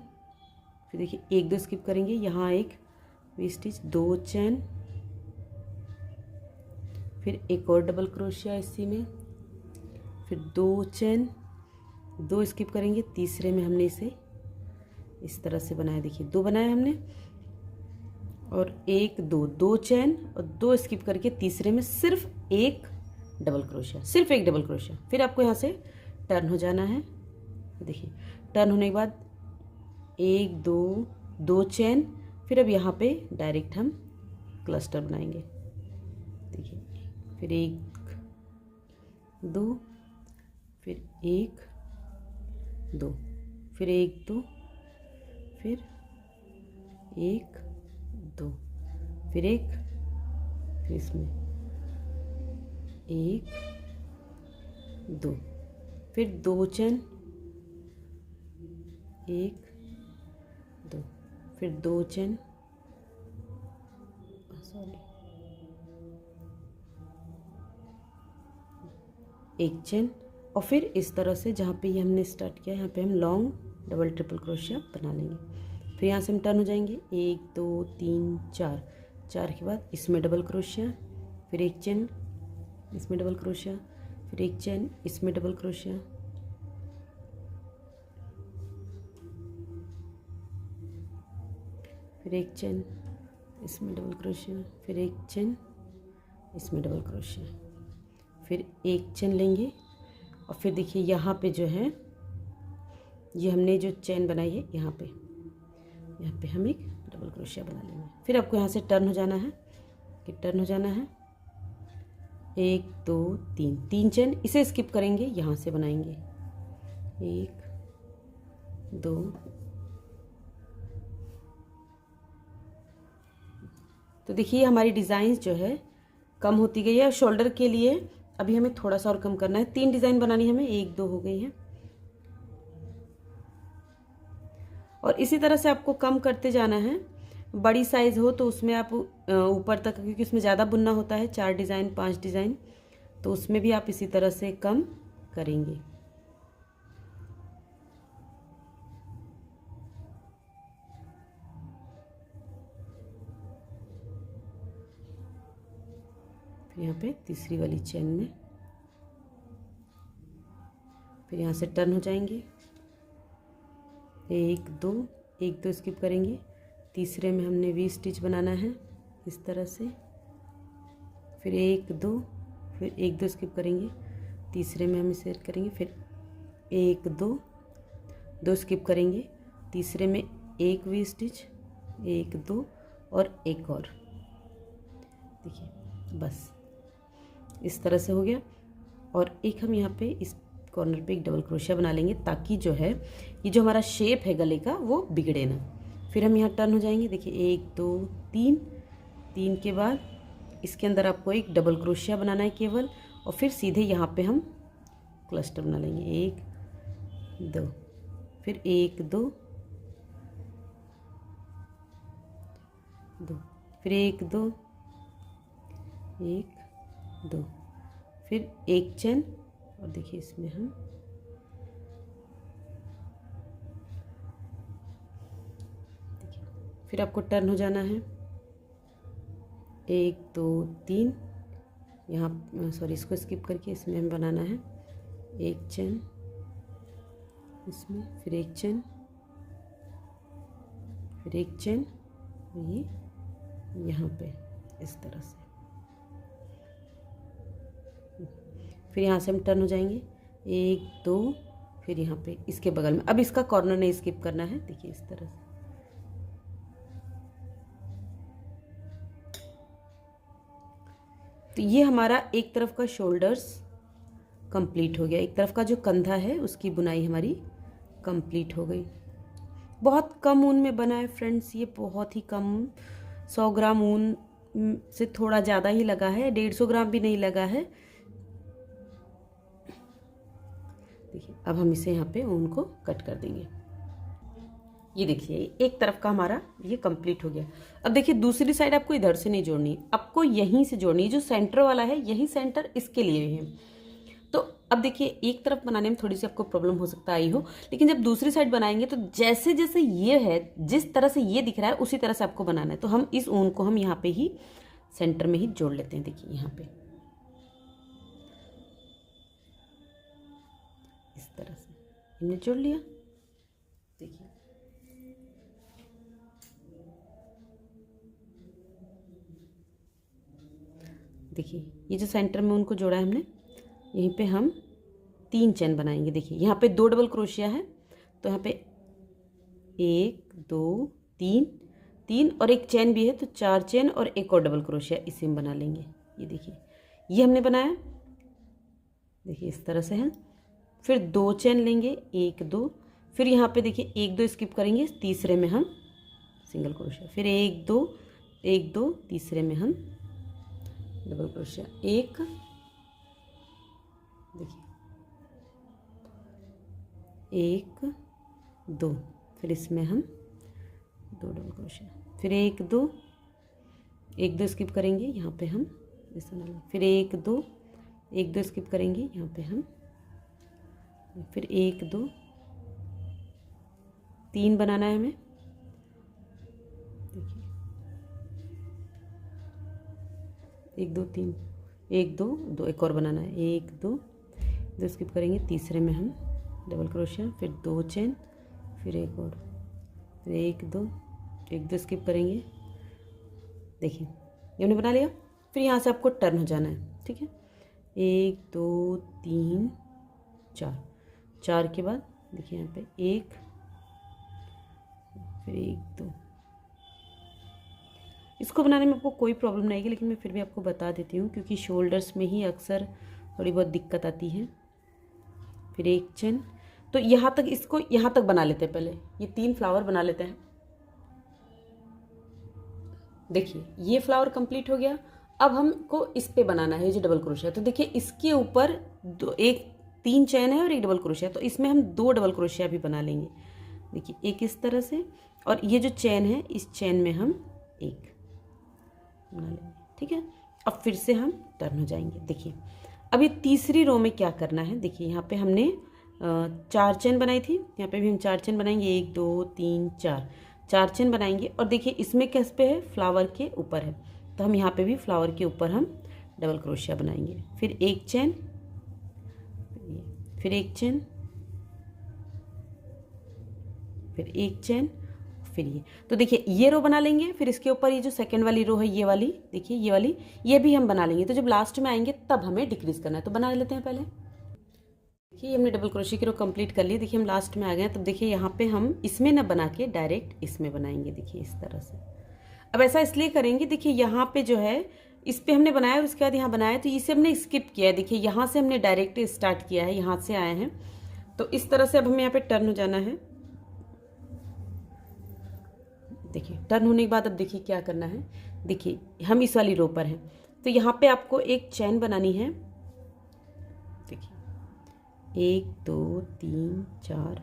[SPEAKER 1] फिर देखिए 1 2 स्किप करेंगे, यहाँ एक वी स्टिच, 2 चेन, फिर एक और डबल क्रोशिया इसी में, फिर 2 चेन, 2 स्किप करेंगे, तीसरे में हमने इसे इस तरह से बनाया। देखिए 2 बनाया हमने, और 1 2 2 चेन और 2 स्किप करके तीसरे में सिर्फ एक डबल क्रोशिया, सिर्फ एक डबल क्रोशिया। फिर आपको यहाँ से टर्न हो जाना है। देखिए टर्न होने के बाद 1 2 2 चेन, फिर अब यहाँ पे डायरेक्ट हम क्लस्टर बनाएंगे। देखिए फिर 1 2, फिर 1 2, फिर 1 2, फिर 1 2, फिर 1, फिर इसमें 1 2, फिर 2 चेन, 1 2, फिर 2 चेन, सॉरी 1 चेन, और फिर इस तरह से जहाँ पे ये हमने स्टार्ट किया यहाँ पे हम लॉन्ग डबल ट्रिपल क्रोशिया बना लेंगे। फिर यहाँ से हम टर्न हो जाएंगे, 1 2 3 4, 4 के बाद इसमें डबल क्रोशिया, फिर 1 चेन, इसमें डबल क्रोशिया, फिर 1 चेन, इसमें डबल क्रोशिया, फिर 1 चेन, इसमें डबल क्रोशिया, फिर 1 चेन, इसमें डबल क्रोशिया, फिर 1 चेन लेंगे। और फिर देखिए यहाँ पे जो है ये हमने जो चेन बनाई है यहाँ पे हम एक डबल क्रोशिया बना लेंगे। फिर आपको यहाँ से टर्न हो जाना है, कि टर्न हो जाना है, 1 2 3, 3 चेन, इसे स्किप करेंगे, यहाँ से बनाएंगे 1 2, तो देखिए हमारी डिज़ाइन जो है कम होती गई है। शोल्डर के लिए अभी हमें थोड़ा सा और कम करना है, 3 डिज़ाइन बनानी है हमें, 1 2 हो गई है। और इसी तरह से आपको कम करते जाना है। बड़ी साइज़ हो तो उसमें आप ऊपर तक, क्योंकि उसमें ज़्यादा बुनना होता है, 4 डिज़ाइन 5 डिज़ाइन, तो उसमें भी आप इसी तरह से कम करेंगे। फिर यहाँ पे तीसरी वाली चेन में, फिर यहाँ से टर्न हो जाएंगे, 1 2, 1 2 स्किप करेंगे, तीसरे में हमने वी स्टिच बनाना है इस तरह से, फिर 1 2, फिर 1 2 स्किप करेंगे, तीसरे में हम इसे करेंगे, फिर 1 2 2 स्किप करेंगे, तीसरे में एक वी स्टिच, 1 2 और एक और। देखिए बस इस तरह से हो गया। और एक हम यहाँ पे इस कॉर्नर पे एक डबल क्रोशिया बना लेंगे, ताकि जो है ये जो हमारा शेप है गले का वो बिगड़े ना। फिर हम यहाँ टर्न हो जाएंगे। देखिए 1 2 3, 3 के बाद इसके अंदर आपको एक डबल क्रोशिया बनाना है केवल, और फिर सीधे यहाँ पे हम क्लस्टर बना लेंगे, 1 2, फिर 1 2 2, फिर 1 2 1 2, फिर 1 चेन, और देखिए इसमें हम देखिए फिर आपको टर्न हो जाना है, 1 2 3, यहाँ सॉरी इसको स्किप करके इसमें हम बनाना है 1 चेन इसमें, फिर 1 चेन, फिर 1 चेन, ये यहाँ पे इस तरह से। फिर यहाँ से हम टर्न हो जाएंगे, 1 2, फिर यहाँ पे इसके बगल में, अब इसका कॉर्नर नहीं स्किप करना है। देखिए इस तरह से तो ये हमारा एक तरफ का शोल्डर्स कंप्लीट हो गया, एक तरफ का जो कंधा है उसकी बुनाई हमारी कंप्लीट हो गई। बहुत कम ऊन में बना है फ्रेंड्स, ये बहुत ही कम, 100 ग्राम ऊन से थोड़ा ज़्यादा ही लगा है, 150 ग्राम भी नहीं लगा है। देखिए अब हम इसे यहाँ पे ऊन को कट कर देंगे। ये देखिए एक तरफ का हमारा ये कंप्लीट हो गया। अब देखिए दूसरी साइड आपको इधर से नहीं जोड़नी, आपको यहीं से जोड़नी है। जो सेंटर वाला है यही सेंटर इसके लिए है। तो अब देखिए एक तरफ बनाने में थोड़ी सी आपको प्रॉब्लम हो सकता आई हो, लेकिन जब दूसरी साइड बनाएंगे तो जैसे जैसे ये है, जिस तरह से ये दिख रहा है उसी तरह से आपको बनाना है। तो हम इस ऊन को हम यहाँ पे ही सेंटर में ही जोड़ लेते हैं। देखिए यहाँ पे इस तरह से हमने जोड़ लिया। देखिए देखिए ये जो सेंटर में उनको जोड़ा है हमने, यहीं पे हम 3 चेन बनाएंगे। देखिए यहाँ पे 2 डबल क्रोशिया है, तो यहाँ पे 1 2 3 3 और एक चेन भी है, तो 4 चेन और एक और डबल क्रोशिया इसी में बना लेंगे। ये देखिए ये हमने बनाया, देखिए इस तरह से है। फिर 2 चेन लेंगे, 1 2, फिर यहाँ पे देखिए 1 2 स्किप करेंगे, तीसरे में हम सिंगल क्रोशिया, फिर 1 2 1 2, तीसरे में हम डबल क्रोशिया, 1 देखिए 1 2, फिर इसमें हम 2 डबल क्रोशिया, फिर 1 2 1 2 स्किप करेंगे, यहाँ पे हम ऐसा ना लें, फिर 1 2 1 2 स्किप करेंगे, यहाँ पे हम फिर 1 2 3 बनाना है हमें। देखिए 1 2 3 1 2 2, एक और बनाना है, 1 2 2 स्किप करेंगे, तीसरे में हम डबल क्रोशिया, फिर 2 चेन, फिर एक और, फिर 1 2 1 2 स्किप करेंगे। देखिए ये हमने बना लिया। फिर यहाँ से आपको टर्न हो जाना है, ठीक है। 1 2 3 4, 4 के बाद देखिए यहाँ पे 1, फिर 1 2। इसको बनाने में आपको कोई प्रॉब्लम नहीं आएगी, लेकिन मैं फिर भी आपको बता देती हूँ क्योंकि शोल्डर्स में ही अक्सर थोड़ी बहुत दिक्कत आती है। फिर 1 चेन, तो यहाँ तक, इसको यहाँ तक बना लेते हैं। पहले ये 3 फ्लावर बना लेते हैं। देखिए ये फ्लावर कंप्लीट हो गया। अब हमको इस पे बनाना है जो डबल क्रोशिया। तो देखिए इसके ऊपर 3 चेन है और 1 डबल क्रोशिया, तो इसमें हम 2 डबल क्रोशिया भी बना लेंगे। देखिए एक इस तरह से, और ये जो चेन है इस चेन में हम 1 बना लेंगे, ठीक है। अब फिर से हम टर्न हो जाएंगे। देखिए अब ये तीसरी रो में क्या करना है, देखिए यहाँ पे हमने 4 चेन बनाई थी, यहाँ पे भी हम 4 चेन बनाएंगे, 1 2 3 4 चेन बनाएंगे। और देखिए इसमें किस पे है, फ्लावर के ऊपर है, तो हम यहाँ पे भी फ्लावर के ऊपर हम डबल क्रोशिया बनाएंगे। फिर 1 चेन, फिर 1 चेन, फिर 1 चेन, फिर ये। तो देखिए ये रो बना लेंगे। फिर इसके ऊपर ये जो सेकंड वाली रो है, ये वाली, देखिए ये वाली, ये भी हम बना लेंगे। तो जब लास्ट में आएंगे तब हमें डिक्रीज करना है, तो बना लेते हैं पहले। देखिए हमने डबल क्रोशिया की रो कंप्लीट कर ली। देखिए हम लास्ट में आ गए हैं, तब देखिए यहाँ पे हम इसमें ना बना के डायरेक्ट इसमें बनाएंगे। देखिए इस तरह से। अब ऐसा इसलिए करेंगे, देखिए यहाँ पे जो है इस पे हमने बनाया और उसके बाद यहाँ बनाया, तो इसे हमने स्किप किया है। देखिए यहाँ से हमने डायरेक्ट स्टार्ट किया है, यहाँ से आए हैं, तो इस तरह से अब हमें यहाँ पे टर्न हो जाना है। देखिए टर्न होने के बाद अब देखिए क्या करना है। देखिए हम इस वाली रो पर हैं, तो यहाँ पे आपको एक चेन बनानी है। देखिए 1 2 3 4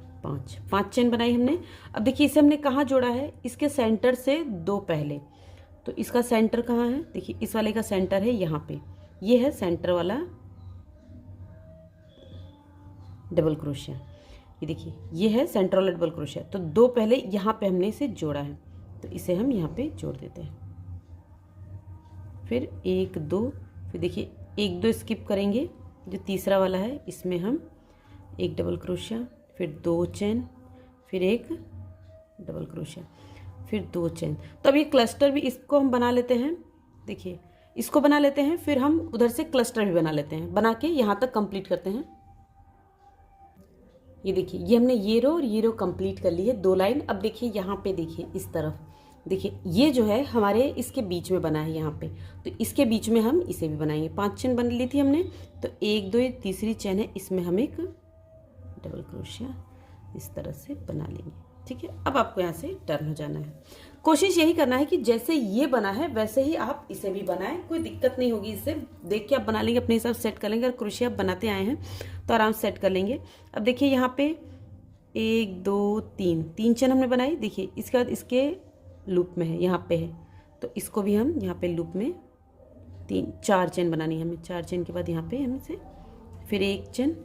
[SPEAKER 1] 5 चेन बनाई हमने। अब देखिए इसे हमने कहाँ जोड़ा है, इसके सेंटर से 2 पहले। तो इसका सेंटर कहाँ है, देखिए इस वाले का सेंटर है यहाँ पे, ये है सेंटर वाला डबल क्रोशिया। ये देखिए ये है सेंटर वाला डबल क्रोशिया, तो 2 पहले यहाँ पे हमने इसे जोड़ा है, तो इसे हम यहाँ पे जोड़ देते हैं। फिर 1 2, फिर देखिए 1 2 स्किप करेंगे, जो तीसरा वाला है इसमें हम 1 डबल क्रोशिया, फिर 2 चेन, फिर 1 डबल क्रोशिया, फिर 2 चेन। तो अब ये क्लस्टर भी इसको हम बना लेते हैं। देखिए इसको बना लेते हैं, फिर हम उधर से क्लस्टर भी बना लेते हैं, बना के यहाँ तक कंप्लीट करते हैं। ये देखिए ये हमने ये रो और ये रो कंप्लीट कर ली है, 2 लाइन। अब देखिए यहाँ पे देखिए इस तरफ, देखिए ये जो है हमारे इसके बीच में बना है यहाँ पे, तो इसके बीच में हम इसे भी बनाएंगे। 5 चेन बन ली थी हमने, तो 1 2 तीसरी चेन है, इसमें हम एक डबल क्रोशिया इस तरह से बना लेंगे। ठीक है, अब आपको यहाँ से टर्न हो जाना है। कोशिश यही करना है कि जैसे ये बना है वैसे ही आप इसे भी बनाएं, कोई दिक्कत नहीं होगी। इससे देख के आप बना लेंगे, अपने हिसाब से सेट कर लेंगे। अगर क्रोशिया आप बनाते आए हैं तो आराम से सेट कर लेंगे। अब देखिए यहाँ पे 1 2 3 3 चेन हमने बनाई। देखिए इसके बाद इसके लूप में है, यहाँ पे है, तो इसको भी हम यहाँ पे लूप में 4 चेन बनानी है हमें। 4 चेन के बाद यहाँ पे हमसे फिर 1 चेन,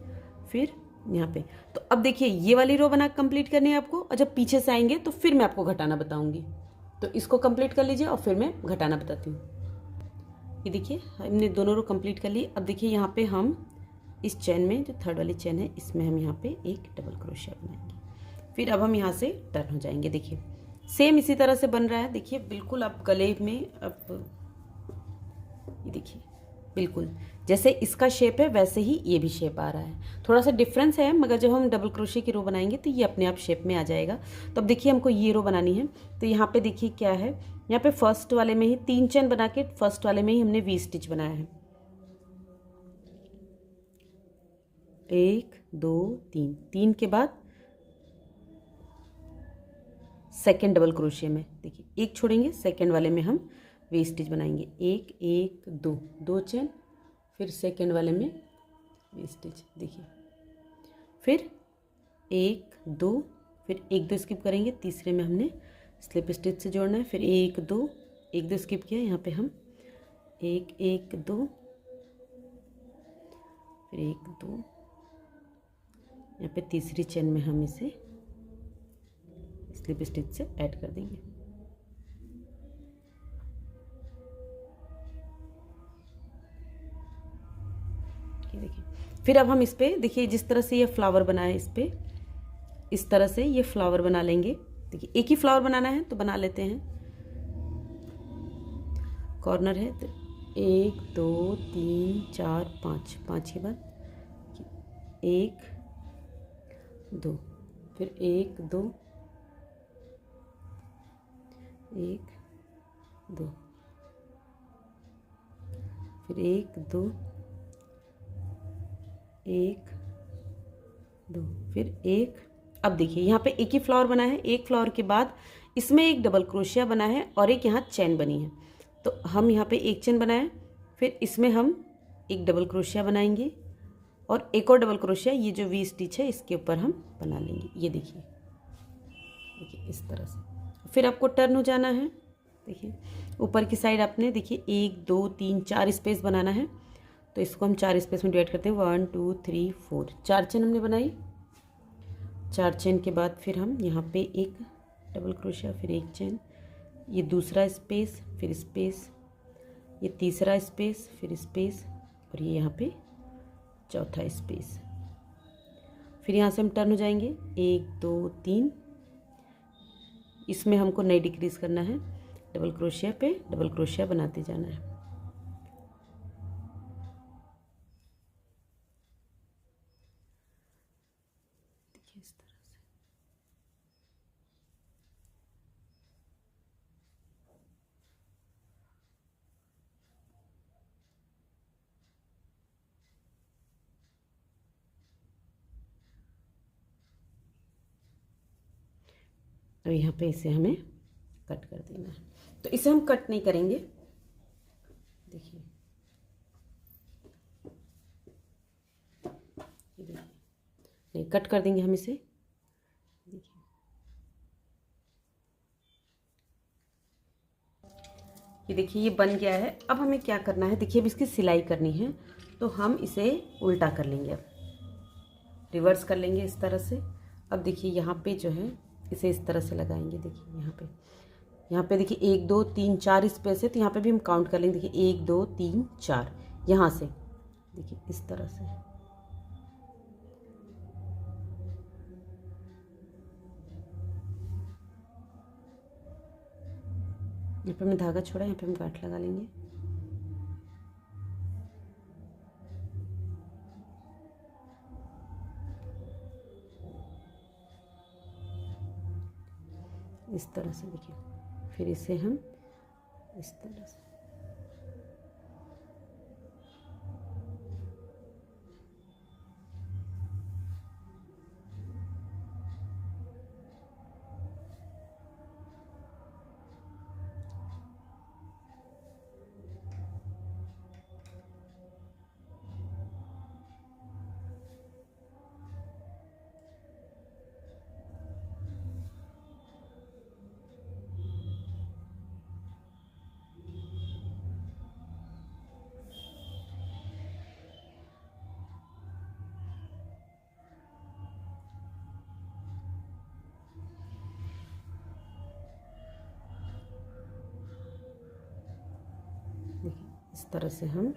[SPEAKER 1] फिर यहाँ पे। तो अब देखिए ये वाली रो बना कंप्लीट करनी है आपको, और जब पीछे से आएंगे तो फिर मैं आपको घटाना बताऊंगी। तो इसको कंप्लीट कर लीजिए और फिर मैं घटाना बताती हूँ। ये देखिए हमने दोनों रो कंप्लीट कर ली। अब देखिए यहाँ पे हम इस चेन में, जो थर्ड वाली चेन है, इसमें हम यहाँ पे एक डबल क्रोशिया बनाएंगे। फिर अब हम यहाँ से टर्न हो जाएंगे। देखिए सेम इसी तरह से बन रहा है। देखिए बिल्कुल आप गले में, अब ये देखिए बिल्कुल जैसे इसका शेप है वैसे ही ये भी शेप आ रहा है। थोड़ा सा डिफरेंस है, मगर जब हम डबल क्रोशिया की रो बनाएंगे तो ये अपने आप शेप में आ जाएगा। तो अब देखिए हमको ये रो बनानी है। तो यहाँ पे देखिए क्या है, यहाँ पे फर्स्ट वाले में ही 3 चेन बना के फर्स्ट वाले में ही हमने वी स्टिच बनाया है। 1 2 3, 3 के बाद सेकेंड डबल क्रोशिया में देखिए 1 छोड़ेंगे, सेकेंड वाले में हम वी स्टिच बनाएंगे। 1 1 2, 2 चेन, फिर सेकेंड वाले में वी स्टिच। देखिए फिर 1 2, फिर 1 2 स्किप करेंगे, तीसरे में हमने स्लिप स्टिच से जोड़ना है। फिर 1 2, 1 2 स्किप किया, यहाँ पे हम 1 1 2, फिर 1 2, यहाँ पे तीसरी चेन में हम इसे स्लिप स्टिच से ऐड कर देंगे। देखिए फिर अब हम इस पे, देखिए जिस तरह से ये फ्लावर बना है, इस पे इस तरह से ये फ्लावर बना लेंगे। देखिए एक ही फ्लावर बनाना है तो बना लेते हैं। कॉर्नर है तो 1 2 3 4 5, 5 के बाद 1 2, फिर 1 2 1 2, फिर 1 2 1 2, फिर 1। अब देखिए यहाँ पे एक ही फ्लावर बना है, एक फ्लावर के बाद इसमें एक डबल क्रोशिया बना है और एक यहाँ चेन बनी है। तो हम यहाँ पे एक चेन बनाए, फिर इसमें हम एक डबल क्रोशिया बनाएंगे और एक और डबल क्रोशिया, ये जो वी स्टिच है इसके ऊपर हम बना लेंगे। ये देखिए देखिए इस तरह से। फिर आपको टर्न हो जाना है। देखिए ऊपर की साइड आपने देखिए 1 2 3 4 स्पेस बनाना है। तो इसको हम 4 स्पेस में डिवाइड करते हैं। 1 2 3 4, 4 चेन हमने बनाई। 4 चेन के बाद फिर हम यहाँ पे एक डबल क्रोशिया, फिर एक चेन, ये दूसरा स्पेस, फिर स्पेस, ये तीसरा स्पेस, फिर स्पेस, और ये यहाँ पे चौथा स्पेस। फिर यहाँ से हम टर्न हो जाएंगे 1 2 3। इसमें हमको नहीं डिक्रीज करना है, डबल क्रोशिया पे डबल क्रोशिया बनाते जाना है। देखिए इस तरह से। अब यहाँ पे इसे हमें कट कर देना है। तो इसे हम कट नहीं करेंगे। देखिए ये देखिए, नहीं कट कर देंगे हम इसे। देखिए ये देखिए ये बन गया है। अब हमें क्या करना है, देखिए अब इसकी सिलाई करनी है तो हम इसे उल्टा कर लेंगे, अब रिवर्स कर लेंगे इस तरह से। अब देखिए यहाँ पे जो है इसे इस तरह से लगाएंगे। देखिए यहाँ पे देखिए 1 2 3 4 स्पेस है, तो यहाँ पे भी हम काउंट कर लेंगे। देखिए 1 2 3 4, यहाँ से देखिए इस तरह से। यहाँ पे हमने धागा छोड़ा, यहाँ पे हम गांठ लगा लेंगे। इस तरह से देखिए, फिर इसे हम इस तरह से तरह से हम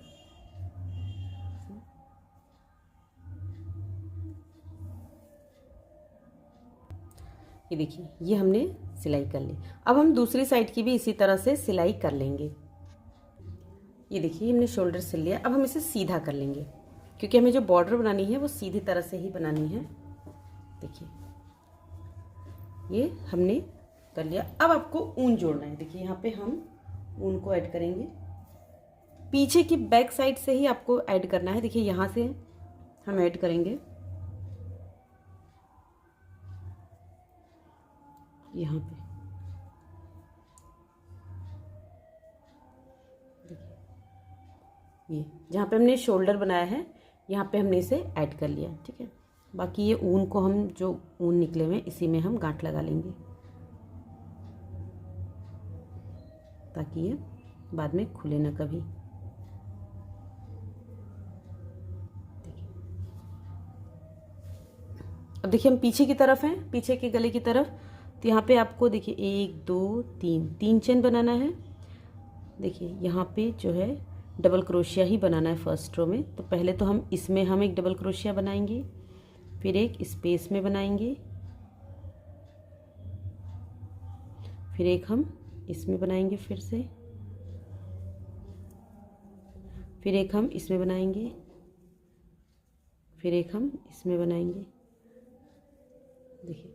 [SPEAKER 1] ये देखिए, ये हमने सिलाई कर ली। अब हम दूसरी साइड की भी इसी तरह से सिलाई कर लेंगे। ये देखिए, हमने शोल्डर सिल लिया। अब हम इसे सीधा कर लेंगे, क्योंकि हमें जो बॉर्डर बनानी है वो सीधी तरह से ही बनानी है। देखिए, ये हमने कर लिया। अब आपको ऊन जोड़ना है। देखिए, यहाँ पे हम ऊन को ऐड करेंगे। पीछे की बैक साइड से ही आपको ऐड करना है। देखिए, यहाँ से हम ऐड करेंगे, यहाँ पे देखिए, ये जहाँ पे हमने शोल्डर बनाया है यहाँ पे हमने इसे ऐड कर लिया। ठीक है, बाकी ये ऊन को हम जो ऊन निकले हुए इसी में हम गांठ लगा लेंगे, ताकि ये बाद में खुले ना कभी। अब देखिए, हम पीछे की तरफ हैं, पीछे के गले की तरफ। तो यहाँ पे आपको देखिए 1 2 3 चेन बनाना है। देखिए, यहाँ पे जो है डबल क्रोशिया ही बनाना है फर्स्ट रो में। तो पहले तो हम इसमें हम एक डबल क्रोशिया बनाएंगे, फिर एक स्पेस में बनाएंगे, फिर एक हम इसमें बनाएंगे फिर से, फिर एक हम इसमें बनाएंगे, फिर एक हम इसमें बनाएंगे। देखिए,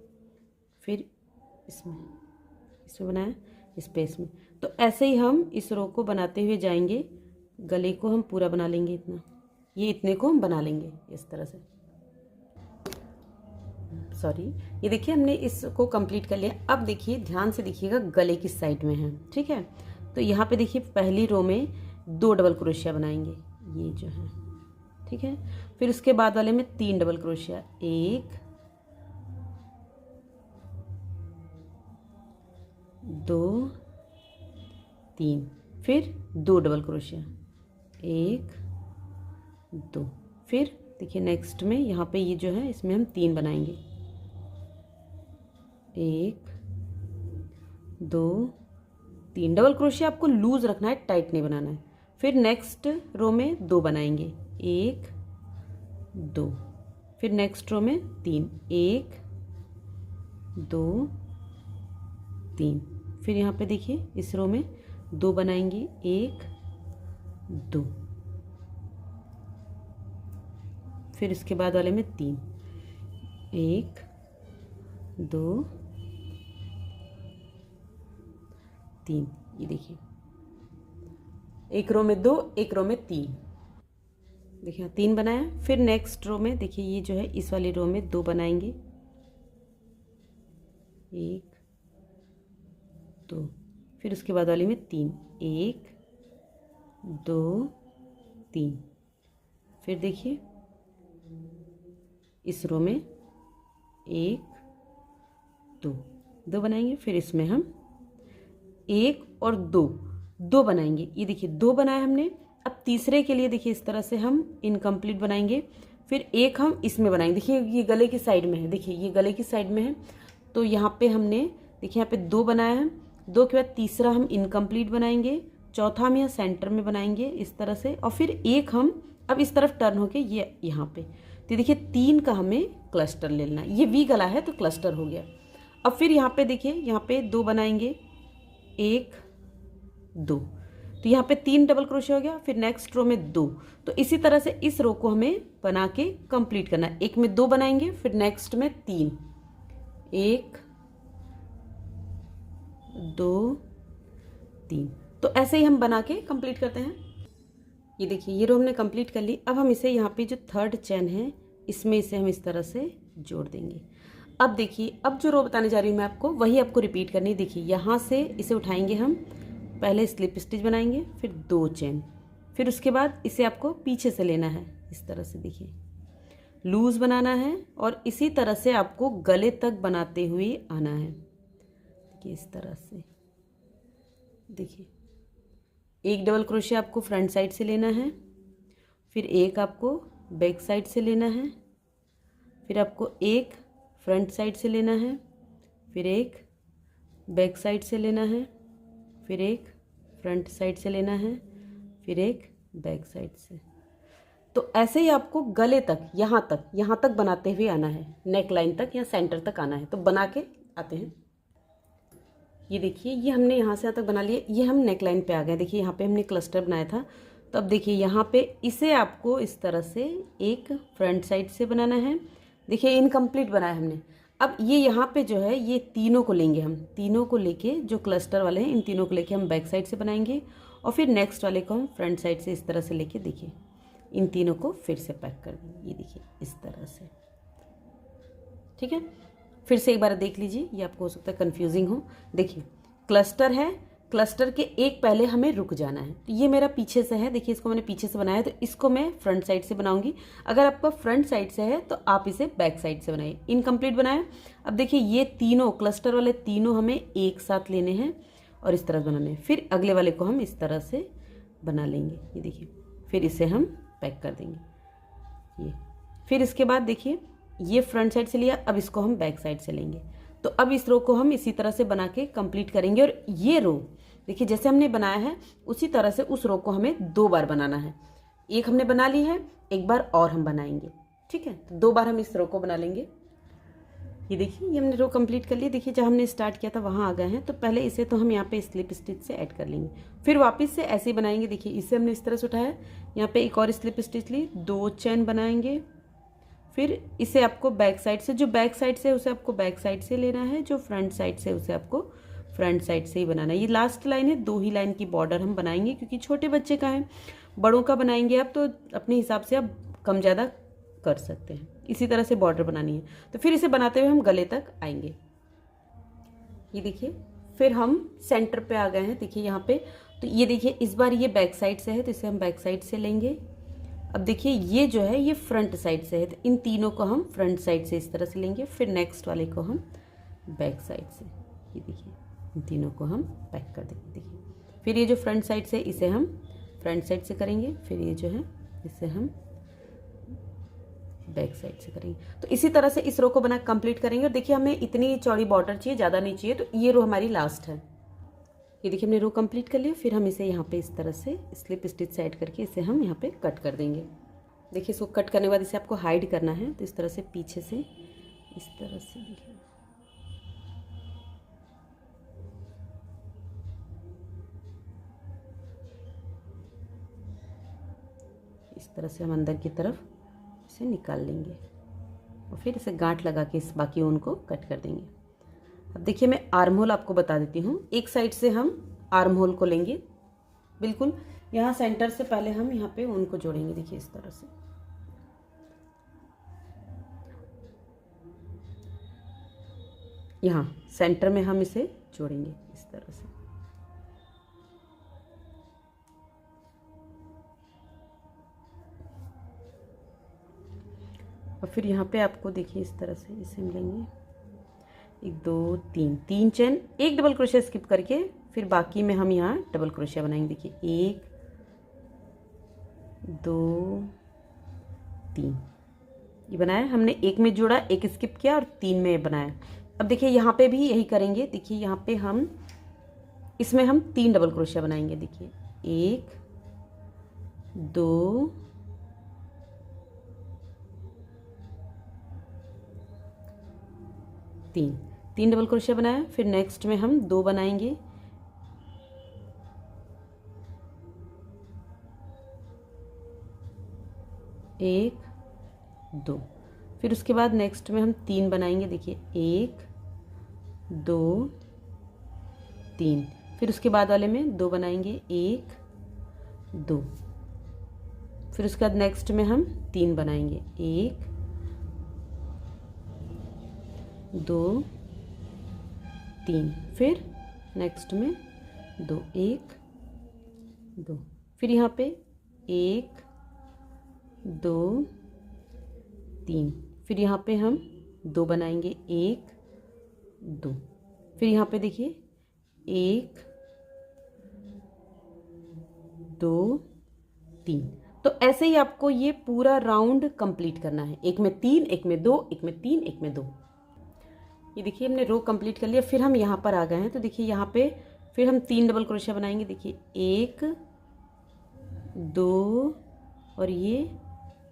[SPEAKER 1] फिर इसमें बनाया स्पेस में। तो ऐसे ही हम इस रो को बनाते हुए जाएंगे। गले को हम पूरा बना लेंगे, इतना, ये इतने को हम बना लेंगे इस तरह से। सॉरी, ये देखिए, हमने इसको कंप्लीट कर लिया। अब देखिए, ध्यान से देखिएगा, गले की साइड में है। ठीक है, तो यहाँ पे देखिए, पहली रो में 2 डबल क्रोशिया बनाएंगे, ये जो है। ठीक है, फिर उसके बाद वाले में 3 डबल क्रोशिया, 1 2 3, फिर 2 डबल क्रोशिया, 1 2। फिर देखिए, नेक्स्ट में यहाँ पे ये जो है इसमें हम 3 बनाएंगे, 1 2 3। डबल क्रोशिया आपको लूज रखना है, टाइट नहीं बनाना है। फिर नेक्स्ट रो में 2 बनाएंगे, 1 2। फिर नेक्स्ट रो में 3, 1 2 3। फिर यहाँ पे देखिए, इस रो में 2 बनाएंगे, 1 2। फिर इसके बाद वाले में 3, 1 2 3। ये देखिए, एक रो में 2, एक रो में 3। देखिए, 3 बनाया। फिर नेक्स्ट रो में देखिए, ये जो है इस वाली रो में 2 बनाएंगे, 1 2। फिर उसके बाद वाली में 3, 1 2 3। फिर देखिए, इस रो में 1 2 बनाएंगे। फिर इसमें हम 1 और 2 बनाएंगे। ये देखिए, 2 बनाए हमने। अब तीसरे के लिए देखिए, इस तरह से हम इनकम्प्लीट बनाएंगे। फिर एक हम इसमें बनाएंगे। देखिए, ये गले की साइड में है। देखिए, ये गले की साइड में है। तो यहाँ पे हमने देखिए, यहाँ पे 2 बनाया है। 2 के बाद तीसरा हम इनकम्प्लीट बनाएंगे, चौथा हम यहाँ सेंटर में बनाएंगे इस तरह से। और फिर एक हम अब इस तरफ टर्न होके ये यहाँ पे। तो देखिए, 3 का हमें क्लस्टर ले लेना। ये वी गला है तो क्लस्टर हो गया। अब फिर यहाँ पे देखिए, यहाँ पे 2 बनाएंगे, 1 2। तो यहाँ पे 3 डबल क्रोशिया हो गया। फिर नेक्स्ट रो में 2। तो इसी तरह से इस रो को हमें बना के कंप्लीट करना है। एक में 2 बनाएंगे, फिर नेक्स्ट में 3, 1 2 3। तो ऐसे ही हम बना के कंप्लीट करते हैं। ये देखिए, ये रो हमने कंप्लीट कर ली। अब हम इसे यहाँ पे जो थर्ड चेन है इसमें इसे हम इस तरह से जोड़ देंगे। अब देखिए, अब जो रो बताने जा रही हूँ मैं आपको, वही आपको रिपीट करनी है। देखिए, यहाँ से इसे उठाएंगे हम, पहले स्लिप स्टिच बनाएंगे, फिर 2 चेन, फिर उसके बाद इसे आपको पीछे से लेना है इस तरह से। देखिए, लूज बनाना है और इसी तरह से आपको गले तक बनाते हुए आना है। देखिए, इस तरह से। देखिए, एक डबल क्रोशिया आपको फ्रंट साइड से लेना है, फिर एक आपको बैक साइड से लेना है, फिर आपको एक फ्रंट साइड से लेना है, फिर एक बैक साइड से लेना है, फिर एक फ्रंट साइड से लेना है, फिर एक बैक साइड से। तो ऐसे ही आपको गले तक, यहाँ तक बनाते हुए आना है, नेक लाइन तक या सेंटर तक आना है। तो बना के आते हैं। ये देखिए, ये हमने यहाँ से यहाँ तक बना लिया, ये हम नेक लाइन पे आ गए। देखिए यहाँ पे हमने क्लस्टर बनाया था, तो अब देखिए यहाँ पे इसे आपको इस तरह से एक फ्रंट साइड से बनाना है। देखिए इनकम्प्लीट बनाया हमने। अब ये यहाँ पे जो है, ये तीनों को लेंगे हम, तीनों को लेके जो क्लस्टर वाले हैं इन तीनों को लेके हम बैक साइड से बनाएंगे, और फिर नेक्स्ट वाले को हम फ्रंट साइड से इस तरह से लेके, देखिए इन तीनों को फिर से पैक कर देंगे। ये देखिए इस तरह से, ठीक है। फिर से एक बार देख लीजिए, ये आपको हो सकता है कंफ्यूजिंग हो। देखिए क्लस्टर है, क्लस्टर के एक पहले हमें रुक जाना है। तो ये मेरा पीछे से है, देखिए इसको मैंने पीछे से बनाया, तो इसको मैं फ्रंट साइड से बनाऊंगी। अगर आपका फ्रंट साइड से है तो आप इसे बैक साइड से बनाइए। इनकम्प्लीट बनाया। अब देखिए ये तीनों क्लस्टर वाले तीनों हमें एक साथ लेने हैं और इस तरह बनाने हैं। फिर अगले वाले को हम इस तरह से बना लेंगे। ये देखिए, फिर इसे हम पैक कर देंगे। ये फिर इसके बाद देखिए ये फ्रंट साइड से लिया, अब इसको हम बैक साइड से लेंगे। तो अब इस रो को हम इसी तरह से बना के कंप्लीट करेंगे। और ये रो देखिए जैसे हमने बनाया है उसी तरह से उस रो को हमें 2 बार बनाना है। एक हमने बना ली है, एक बार और हम बनाएंगे, ठीक है। तो 2 बार हम इस रो को बना लेंगे। ये देखिए, ये हमने रो कंप्लीट कर लिया। देखिए जहाँ हमने स्टार्ट किया था वहाँ आ गए हैं। तो पहले इसे तो हम यहाँ पे स्लिप स्टिच से ऐड कर लेंगे, फिर वापस से ऐसे ही बनाएंगे। देखिए इसे हमने इस तरह से उठाया, यहाँ पे एक और स्लिप स्टिच ली, 2 चेन बनाएंगे। फिर इसे आपको बैक साइड से, जो बैक साइड से उसे आपको बैक साइड से लेना है, जो फ्रंट साइड से उसे आपको फ्रंट साइड से ही बनाना है। ये लास्ट लाइन है, 2 ही लाइन की बॉर्डर हम बनाएंगे क्योंकि छोटे बच्चे का है। बड़ों का बनाएंगे आप तो अपने हिसाब से आप कम ज़्यादा कर सकते हैं। इसी तरह से बॉर्डर बनानी है। तो फिर इसे बनाते हुए हम गले तक आएंगे। ये देखिए, फिर हम सेंटर पे आ गए हैं। देखिए यहाँ पे, तो ये देखिए इस बार ये बैक साइड से है, तो इसे हम बैक साइड से लेंगे। अब देखिए ये जो है ये फ्रंट साइड से है, तो इन तीनों को हम फ्रंट साइड से इस तरह से लेंगे। फिर नेक्स्ट वाले को हम बैक साइड से, ये देखिए इन तीनों को हम पैक कर देंगे। देखिए फिर ये जो फ्रंट साइड से, इसे हम फ्रंट साइड से करेंगे। फिर ये जो है इसे हम बैक साइड से करेंगे। तो इसी तरह से इस रो को बना कंप्लीट करेंगे। और देखिए हमें इतनी चौड़ी बॉर्डर चाहिए, ज़्यादा नहीं चाहिए। तो ये रो हमारी लास्ट है। ये देखिए हमने रो कंप्लीट कर लिया। फिर हम इसे यहाँ पे इस तरह से स्लिप स्टिच से ऐड करके इसे हम यहाँ पे कट कर देंगे। देखिए इसको कट करने के बाद इसे आपको हाइड करना है, तो इस तरह से पीछे से इस तरह से, देखिए इस तरह से हम अंदर की तरफ इसे निकाल लेंगे और फिर इसे गांठ लगा के इस बाकी ऊन को कट कर देंगे। अब देखिए मैं आर्म होल आपको बता देती हूँ। एक साइड से हम आर्म होल को लेंगे, बिल्कुल यहाँ सेंटर से पहले हम यहाँ पे ऊन को जोड़ेंगे। देखिए इस तरह से, यहाँ सेंटर में हम इसे जोड़ेंगे इस तरह से। और फिर यहाँ पे आपको देखिए इस तरह से इसे मिलेंगे 1 2 3 3 चेन, एक डबल क्रोशिया स्किप करके फिर बाकी में हम यहाँ डबल क्रोशिया बनाएंगे। देखिए 1 2 3 ये बनाया हमने, एक में जोड़ा, एक स्किप किया और 3 में बनाया। अब देखिए यहाँ पे भी यही करेंगे। देखिए यहाँ पे हम इसमें हम 3 डबल क्रोशिया बनाएंगे। देखिए 1 2 3 डबल क्रोशिया बनाया। फिर नेक्स्ट में हम 2 बनाएंगे, 1 2। फिर उसके बाद नेक्स्ट में हम 3 बनाएंगे। देखिए 1 2 3। फिर उसके बाद वाले में 2 बनाएंगे, 1 2। फिर उसके बाद नेक्स्ट में हम 3 बनाएंगे, 1 2 3। फिर नेक्स्ट में 2 1 2। फिर यहाँ पे 1 2 3। फिर यहाँ पे हम 2 बनाएंगे, 1 2। फिर यहाँ पे देखिए 1 2 3। तो ऐसे ही आपको ये पूरा राउंड कंप्लीट करना है। एक में 3, एक में 2, एक में 3, एक में 2। ये देखिए हमने रो कंप्लीट कर लिया। फिर हम यहाँ पर आ गए हैं। तो देखिए यहाँ पे फिर हम 3 डबल क्रोशिया बनाएंगे। देखिए 1 2 और ये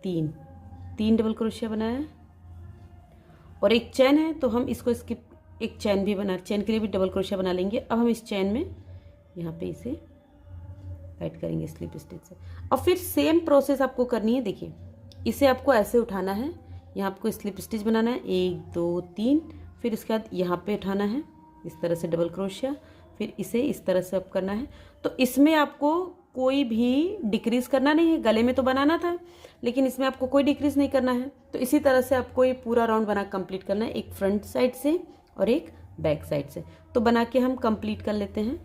[SPEAKER 1] 3 डबल क्रोशिया बनाया और एक चैन है, तो हम इसको स्किप, एक चैन भी बना, चैन के लिए भी डबल क्रोशिया बना लेंगे। अब हम इस चैन में यहाँ पे इसे ऐड करेंगे स्लिप स्टिच से, और फिर सेम प्रोसेस आपको करनी है। देखिए इसे आपको ऐसे उठाना है, यहाँ आपको स्लिप स्टिच बनाना है 1 2 3, फिर इसके बाद यहाँ पे उठाना है इस तरह से डबल क्रोशिया, फिर इसे इस तरह से अप करना है। तो इसमें आपको कोई भी डिक्रीज करना नहीं है, गले में तो बनाना था लेकिन इसमें आपको कोई डिक्रीज नहीं करना है। तो इसी तरह से आपको ये पूरा राउंड बना कंप्लीट करना है, एक फ्रंट साइड से और एक बैक साइड से। तो बना के हम कंप्लीट कर लेते हैं।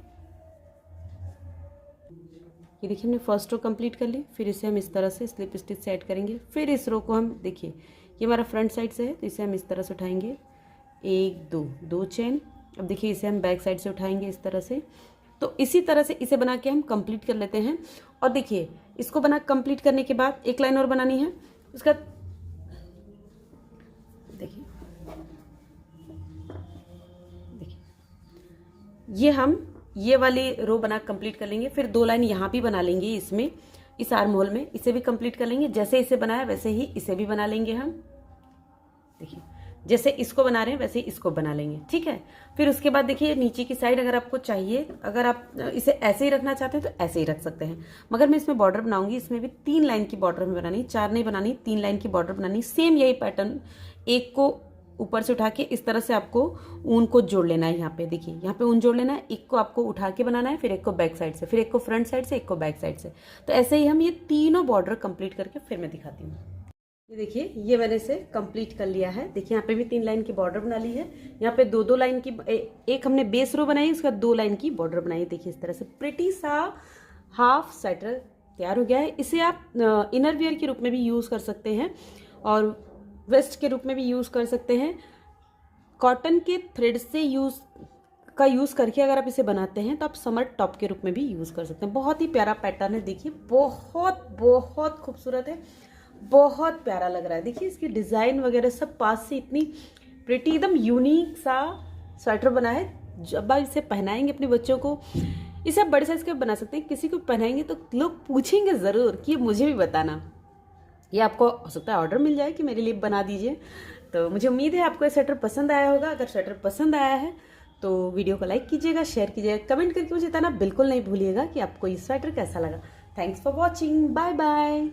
[SPEAKER 1] ये देखिए हमने फर्स्ट रो कंप्लीट कर ली, फिर इसे हम इस तरह से स्लिप स्टिच से ऐड करेंगे। फिर इस रो को हम, देखिए ये हमारा फ्रंट साइड से है तो इसे हम इस तरह से उठाएंगे 1 2 चेन। अब देखिए इसे हम बैक साइड से उठाएंगे इस तरह से। तो इसी तरह से इसे बना के हम कंप्लीट कर लेते हैं। और देखिए इसको बना कंप्लीट करने के बाद एक लाइन और बनानी है, उसका देखिए ये हम ये वाली रो बना कंप्लीट कर लेंगे, फिर 2 लाइन यहाँ भी बना लेंगे इसमें, इस आर्म होल में, इसे भी कंप्लीट कर लेंगे। जैसे इसे बनाया वैसे ही इसे भी बना लेंगे हम। देखिए जैसे इसको बना रहे हैं वैसे ही इसको बना लेंगे, ठीक है। फिर उसके बाद देखिए नीचे की साइड अगर आपको चाहिए, अगर आप इसे ऐसे ही रखना चाहते हैं तो ऐसे ही रख सकते हैं, मगर मैं इसमें बॉर्डर बनाऊंगी, इसमें भी 3 लाइन की बॉर्डर में बनानी, 4 नहीं बनानी, 3 लाइन की बॉर्डर बनानी। सेम यही पैटर्न, एक को ऊपर से उठा के इस तरह से आपको ऊन को जोड़ लेना है। यहाँ पे देखिए यहाँ पे ऊन जोड़ लेना है, एक को आपको उठा के बनाना है, फिर एक को बैक साइड से, फिर एक को फ्रंट साइड से, एक को बैक साइड से। तो ऐसे ही हम ये तीनों बॉर्डर कंप्लीट करके फिर मैं दिखाती हूँ। ये देखिए ये मैंने इसे कंप्लीट कर लिया है। देखिए यहाँ पे भी 3 लाइन की बॉर्डर बना ली है, यहाँ पे 2 लाइन की, एक हमने बेस रो बनाई, उसका 2 लाइन की बॉर्डर बनाई। देखिए इस तरह से प्रिटी सा हाफ स्वेटर तैयार हो गया है। इसे आप इनर वियर के रूप में भी यूज कर सकते हैं और वेस्ट के रूप में भी यूज कर सकते हैं। कॉटन के थ्रेड से यूज करके अगर आप इसे बनाते हैं तो आप समर टॉप के रूप में भी यूज कर सकते हैं। बहुत ही प्यारा पैटर्न है, देखिए बहुत बहुत खूबसूरत है, बहुत प्यारा लग रहा है। देखिए इसकी डिजाइन वगैरह सब पास से इतनी प्रिटी, एकदम यूनिक सा स्वेटर बना है। जब आप इसे पहनाएंगे अपने बच्चों को, इसे आप बड़े साइज के बना सकते हैं, किसी को पहनाएंगे तो लोग पूछेंगे जरूर कि मुझे भी बताना। ये आपको हो सकता है ऑर्डर मिल जाए कि मेरे लिए बना दीजिए। तो मुझे उम्मीद है आपको ये स्वेटर पसंद आया होगा। अगर स्वेटर पसंद आया है तो वीडियो को लाइक कीजिएगा, शेयर कीजिएगा, कमेंट करके मुझे बताना बिल्कुल नहीं भूलिएगा कि आपको ये स्वेटर कैसा लगा। Thanks for watching, bye bye.